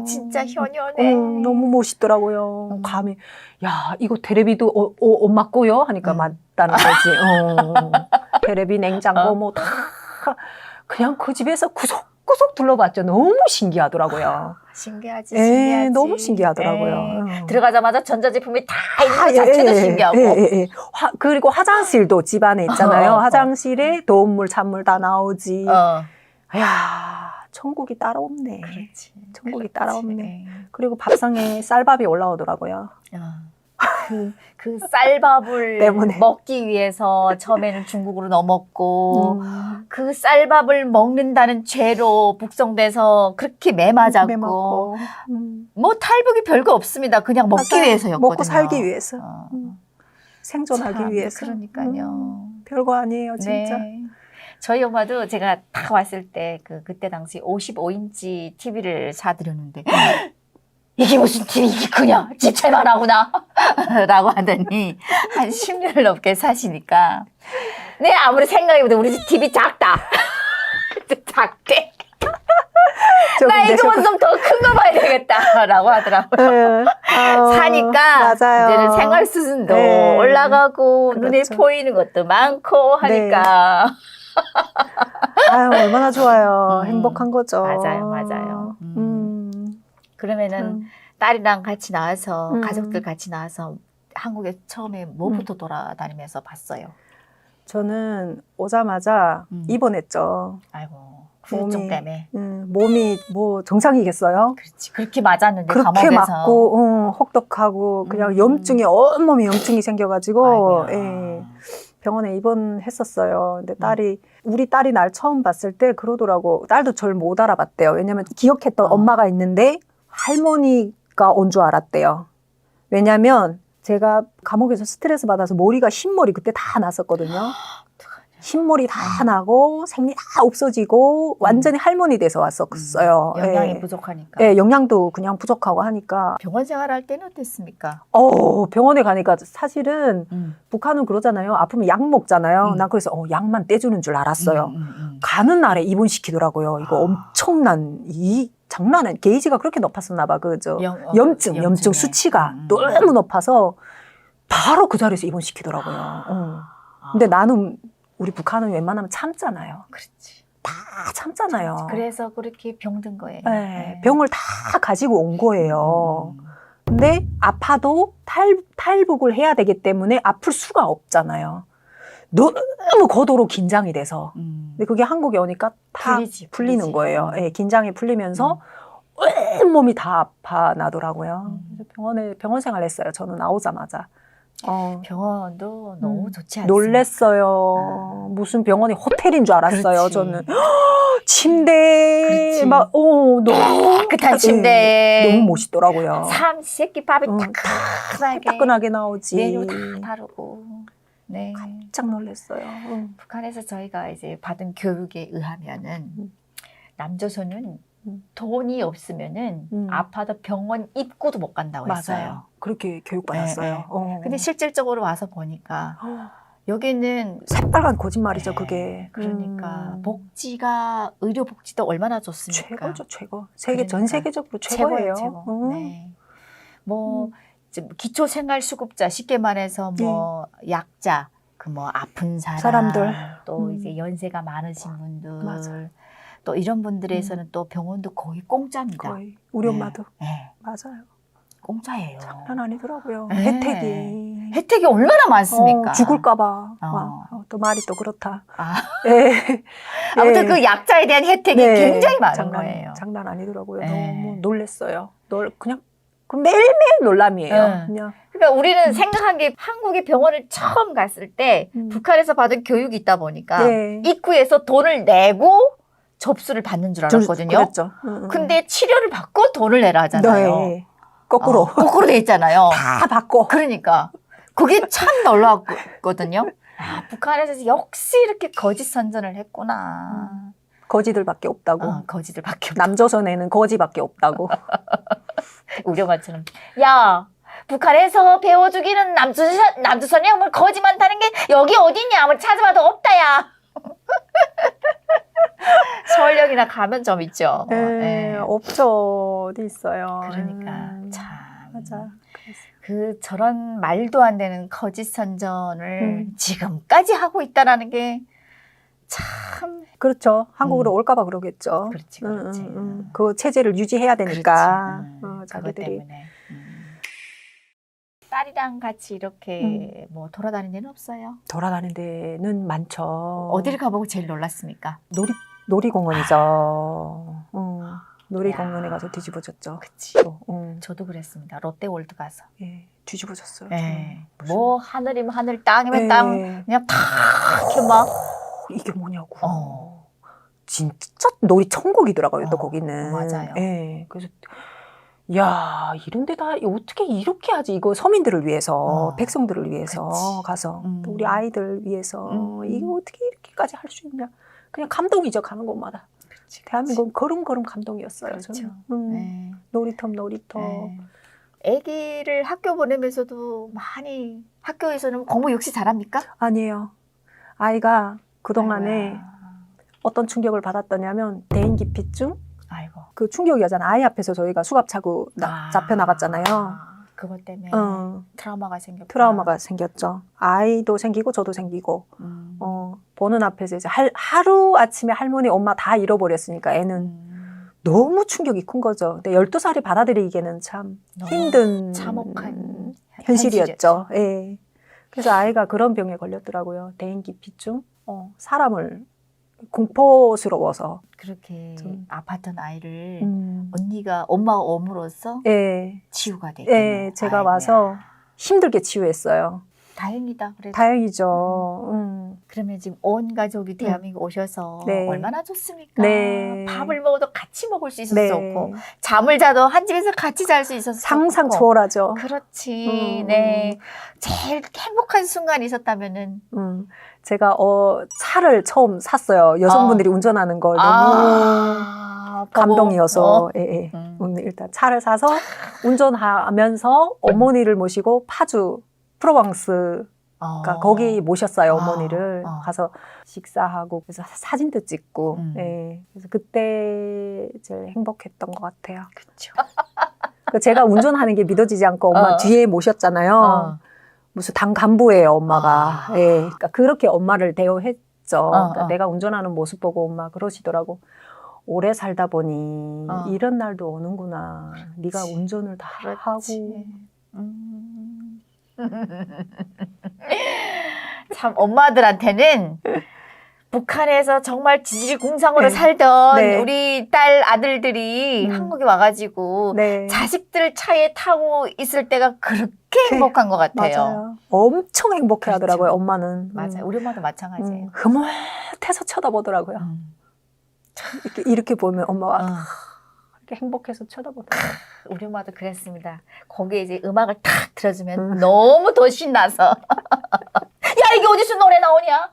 진짜 현연해. 너무 멋있더라고요. 감히 야 이거 테레비도 엄마 거요? 하니까 맞다는 거지. 테레비 냉장고 뭐 다 그냥 그 집에서 구석구석 둘러봤죠. 너무 신기하더라고요. 신기하지, 예, 신기하지. 너무 신기하더라고요. 예. 들어가자마자 전자제품이 다 있는 것 자체도 신기하고. 그리고 화장실도 집 안에 있잖아요. 어. 화장실에 도움물, 찬물 다 나오지. 어. 이야, 천국이 따로 없네. 그렇지. 천국이 그렇지. 따로 없네. 예. 그리고 밥상에 쌀밥이 올라오더라고요. 그 쌀밥을 때문에. 먹기 위해서 처음에는 중국으로 넘었고 그 쌀밥을 먹는다는 죄로 북송돼서 그렇게 매맞았고 매맞고. 뭐 탈북이 별거 없습니다. 그냥 먹기 맞아요. 위해서였거든요. 먹고 살기 위해서. 어. 생존하기 참, 위해서. 그러니까요. 별거 아니에요, 진짜. 네. 저희 엄마도 제가 딱 왔을 때 그때 당시 55인치 TV를 사드렸는데 이게 무슨 TV 이게 크냐 집차만 하구나 라고 하더니 한 10년을 넘게 사시니까 네 아무리 생각해봐도 우리 집 TV 작다 작대 나 이거 좀 더 큰 거 봐야 되겠다 라고 하더라고요. 사니까 맞아요. 이제는 생활 수준도 네. 올라가고 그렇죠. 눈에 보이는 것도 많고 하니까 아유, 얼마나 좋아요. 음. 행복한 거죠. 맞아요. 그러면은 딸이랑 같이 나와서 가족들 같이 나와서 한국에 처음에 뭐부터 돌아다니면서 봤어요? 저는 오자마자 입원했죠. 아이고 후유증 때문에. 몸이 뭐 정상이겠어요? 그렇지. 그렇게 맞았는데 그렇게 감옥에서. 맞고 혹독하고 그냥 염증이 온몸에 염증이 생겨가지고 아이고야. 예, 병원에 입원했었어요. 근데 우리 딸이 날 처음 봤을 때 그러더라고. 딸도 절 못 알아봤대요. 왜냐면 기억했던 엄마가 있는데 할머니가 온 줄 알았대요. 왜냐면 제가 감옥에서 스트레스 받아서 머리가 흰머리 그때 다 났었거든요. 흰머리 다 나고 생리 다 없어지고 완전히 할머니 돼서 왔었어요. 영양이 예. 부족하니까. 예, 영양도 그냥 부족하고 하니까. 병원 생활할 때는 어땠습니까? 병원에 가니까 사실은 북한은 그러잖아요. 아프면 약 먹잖아요. 난 그래서 약만 떼주는 줄 알았어요. 가는 날에 입원시키더라고요. 이거 엄청난 장난 아니에요. 게이지가 그렇게 높았었나 봐. 염증 수치가 너무 높아서 바로 그 자리에서 입원시키더라고요. 근데 나는 우리 북한은 웬만하면 참잖아요. 그렇지. 다 참잖아요. 그래서 그렇게 병든 거예요. 네, 병을 다 가지고 온 거예요. 근데 아파도 탈북을 해야 되기 때문에 아플 수가 없잖아요. 너무 고도로 긴장이 돼서. 근데 그게 한국에 오니까 다 풀리는 거예요. 예, 긴장이 풀리면서 온몸이 다 아파 나더라고요. 그래서 병원 생활 했어요. 저는 나오자마자. 병원도 너무 좋지 않습니까? 놀랬어요. 무슨 병원이 호텔인 줄 알았어요. 그렇지. 저는 침대 그렇지. 막 너무 깨끗한 침대. 너무 멋있더라고요. 삼시세끼 밥이 따끈하게 나오지. 메뉴 다 다르고. 네. 깜짝 놀랐어요. 북한에서 저희가 이제 받은 교육에 의하면은 남조선은 돈이 없으면은 아파도 병원 입구도 못 간다고 했어요. 맞아요. 그렇게 교육받았어요. 근데 실질적으로 와서 보니까 여기는 새빨간 거짓말이죠, 그게. 그러니까 의료 복지도 얼마나 좋습니까? 최고죠, 최고. 전 세계적으로 최고예요. 최고. 네. 기초 생활수급자 쉽게 말해서 약자, 아픈 사람들, 또 이제 연세가 많으신 분들, 맞아요. 또 이런 분들에서는 또 병원도 거의 공짜입니다. 거의 우리 엄마도 네. 맞아요. 공짜예요. 장난 아니더라고요. 네. 혜택이 얼마나 많습니까? 죽을까봐. 또 말이 또 그렇다. 아무튼 그 약자에 대한 혜택이 굉장히 많은 거예요. 장난 아니더라고요. 너무 놀랬어요. 그냥 매일매일 놀람이에요. 그냥. 그러니까 우리는 생각한 게 한국의 병원을 처음 갔을 때 북한에서 받은 교육이 있다 보니까 입구에서 돈을 내고 접수를 받는 줄 알았거든요. 그랬죠. 근데 치료를 받고 돈을 내라 하잖아요. 네. 거꾸로. 거꾸로 돼 있잖아요. 다 받고. 그러니까 그게 참 놀라웠거든요. 북한에서 역시 이렇게 거짓 선전을 했구나. 거지들밖에 없다고. 거지들밖에 없다고. 남조선에는 거지밖에 없다고. 우리 엄마처럼 야 북한에서 배워주기는 남조선이 뭐 거지 많다는 게 여기 어디냐 아무리 찾아봐도 없다야. 서울역이나 가면 좀 있죠. 없죠. 어디 있어요. 그러니까 참 맞아. 저런 말도 안 되는 거짓 선전을 지금까지 하고 있다라는 게 참 그렇죠. 한국으로 올까봐 그러겠죠. 그렇지. 그 체제를 유지해야 되니까 자기들이. 때문에. 딸이랑 같이 이렇게 돌아다니는 데는 없어요? 돌아다니는 데는 많죠. 어디를 가보고 제일 놀랐습니까? 놀이공원이죠. 놀이공원에 가서 뒤집어졌죠. 그치. 저도 그랬습니다. 롯데월드 가서. 뒤집어졌어요. 하늘이면 하늘, 땅이면 땅, 그냥 다 이렇게 막. 이게 뭐냐고. 진짜 놀이 천국이더라고요, 또 거기는. 맞아요. 그래서 야, 이런 데다 어떻게 이렇게 하지? 이거 서민들을 위해서, 백성들을 위해서 가서, 또 우리 아이들 위해서 이거 어떻게 이렇게까지 할 수 있냐? 그냥 감동이죠, 가는 곳마다. 대한민국은 걸음걸음 감동이었어요. 그렇죠. 놀이터. 아기를 학교 보내면서도 많이 학교에서는 공부 역시 잘합니까? 아니에요. 아이가 그동안에 어떤 충격을 받았더냐면 대인기피증? 그 충격이었잖아. 아이 앞에서 저희가 수갑 차고 잡혀 나갔잖아요. 그것 때문에 트라우마가 생겼죠. 아이도 생기고 저도 생기고 보는 앞에서 이제 하루 아침에 할머니, 엄마 다 잃어버렸으니까 애는 너무 충격이 큰 거죠. 근데 12살이 받아들이기에는 참 힘든 참혹한 현실이었죠. 그래서 아이가 그런 병에 걸렸더라고요. 대인기피증. 사람을 공포스러워서 그렇게 아팠던 아이를 엄마가 옴으로써 치유가 되게. 제가 와서 힘들게 치유했어요. 다행이다. 그래도. 다행이죠. 그러면 지금 온 가족이 대한민국 오셔서 얼마나 좋습니까? 네. 밥을 먹어도 같이 먹을 수 있어서 좋고 잠을 자도 한 집에서 같이 잘 수 있어서 상상 좋고. 초월하죠. 그렇지. 제일 행복한 순간이 있었다면은 제가 차를 처음 샀어요. 여성분들이 운전하는 걸 너무 감동이어서 예, 예. 오늘 일단 차를 사서 운전하면서 어머니를 모시고 파주 프로방스 거기 모셨어요. 어머니를 가서 식사하고 그래서 사진도 찍고 예. 그래서 그때 제일 행복했던 것 같아요. 그렇죠. 제가 운전하는 게 믿어지지 않고 엄마 뒤에 모셨잖아요. 무슨 당 간부예요, 엄마가. 예. 그러니까 그렇게 엄마를 대우했죠. 그러니까 내가 운전하는 모습 보고 엄마 그러시더라고. 오래 살다 보니 이런 날도 오는구나. 네가 운전을 다 하고. 참 엄마들한테는 북한에서 정말 지지공상으로 살던 네. 우리 딸 아들들이 한국에 와가지고 네. 자식들 차에 타고 있을 때가 그렇게 행복한 것 같아요. 맞아요. 엄청 행복해 하더라고요, 그렇죠. 엄마는. 맞아요. 우리 엄마도 마찬가지예요. 흐뭇해서 쳐다보더라고요. 이렇게 보면 엄마가 이렇게 행복해서 쳐다보더라고요. 우리 엄마도 그랬습니다. 거기에 이제 음악을 탁 들어주면 너무 더 신나서 야 이게 어디서 노래 나오냐?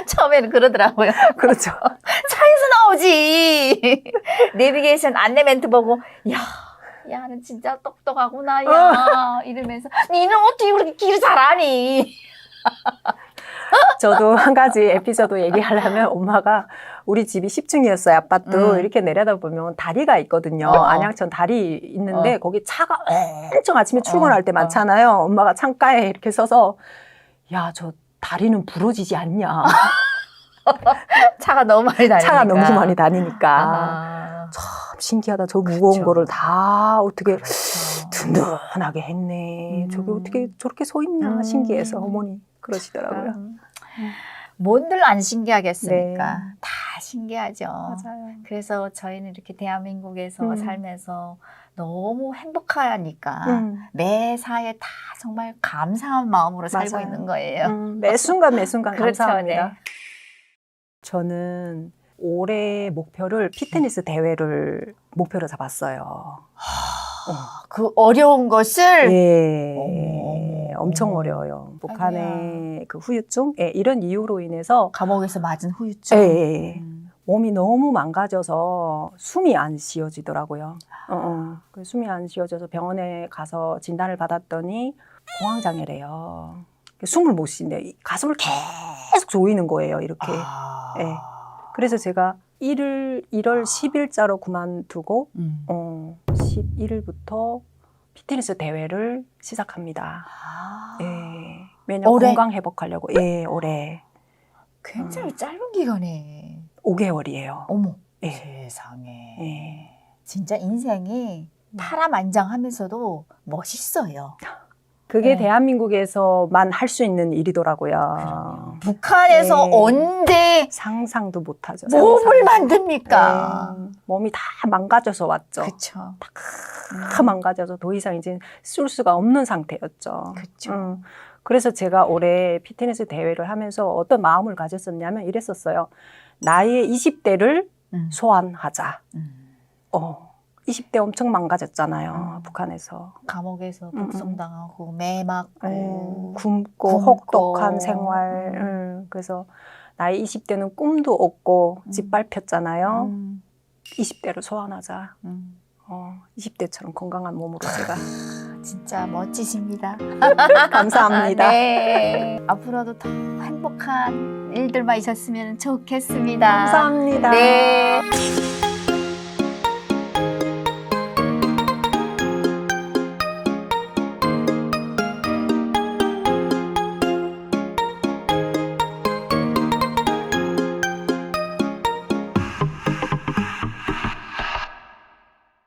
처음에는 그러더라고요. 그렇죠. 차에서 나오지. 내비게이션 안내 멘트 보고 야는 진짜 똑똑하구나 야 이러면서 니는 어떻게 그렇게 길을 잘 아니? 저도 한 가지 에피소드 얘기하려면 엄마가 우리 집이 10층이었어요. 아파트 이렇게 내려다보면 다리가 있거든요. 안양천 다리 있는데 거기 차가 엄청 아침에 출근할 때 많잖아요. 엄마가 창가에 이렇게 서서 야, 저 다리는 부러지지 않냐. 차가 너무 많이 다니니까. 차가 너무 많이 다니니까. 참 신기하다. 저 무거운 거를 다 어떻게 든든하게 했네. 저게 어떻게 저렇게 서 있냐 신기해서 어머니 그러시더라고요. 뭔들 안 신기하겠습니까? 네. 다 신기하죠. 맞아요. 그래서 저희는 이렇게 대한민국에서 살면서 너무 행복하니까 매사에 다 정말 감사한 마음으로 살고 맞아요. 있는 거예요. 매 순간 그렇죠, 감사합니다. 네. 저는 올해 목표를 피트니스 대회를 목표로 잡았어요. 그 어려운 것을 예, 엄청 어려워요. 북한의 그 후유증 이런 이유로 인해서 감옥에서 맞은 후유증. 예, 몸이 너무 망가져서 숨이 안 쉬어지더라고요. 그 숨이 안 쉬어져서 병원에 가서 진단을 받았더니 공황장애래요. 숨을 못 쉬는데 가슴을 계속 조이는 거예요. 이렇게. 예. 그래서 제가 1월 10일자로 그만두고 11일부터 피트니스 대회를 시작합니다. 예. 매년 올해? 건강 회복하려고. 예, 올해. 굉장히 짧은 기간에. 5개월이에요. 어머. 예. 세상에. 예. 진짜 인생이 파란만장하면서도 멋있어요. 그게 네. 대한민국에서만 할 수 있는 일이더라고요. 북한에서 네. 언제 상상도 못하죠. 몸을 만듭니까? 몸이 다 망가져서 왔죠. 그렇죠. 다 망가져서 더 이상 이제 쓸 수가 없는 상태였죠. 그렇죠. 그래서 제가 올해 피트니스 대회를 하면서 어떤 마음을 가졌었냐면 이랬었어요. 나의 20대를 소환하자. 20대 엄청 망가졌잖아요. 북한에서. 감옥에서 북송당하고 매 맞고 굶고 혹독한 생활. 그래서 나의 20대는 꿈도 없고 짓밟혔잖아요. 20대를 소환하자. 20대처럼 건강한 몸으로 제가. 진짜 멋지십니다. 감사합니다. 네. 앞으로도 더 행복한 일들만 있었으면 좋겠습니다. 감사합니다. 네.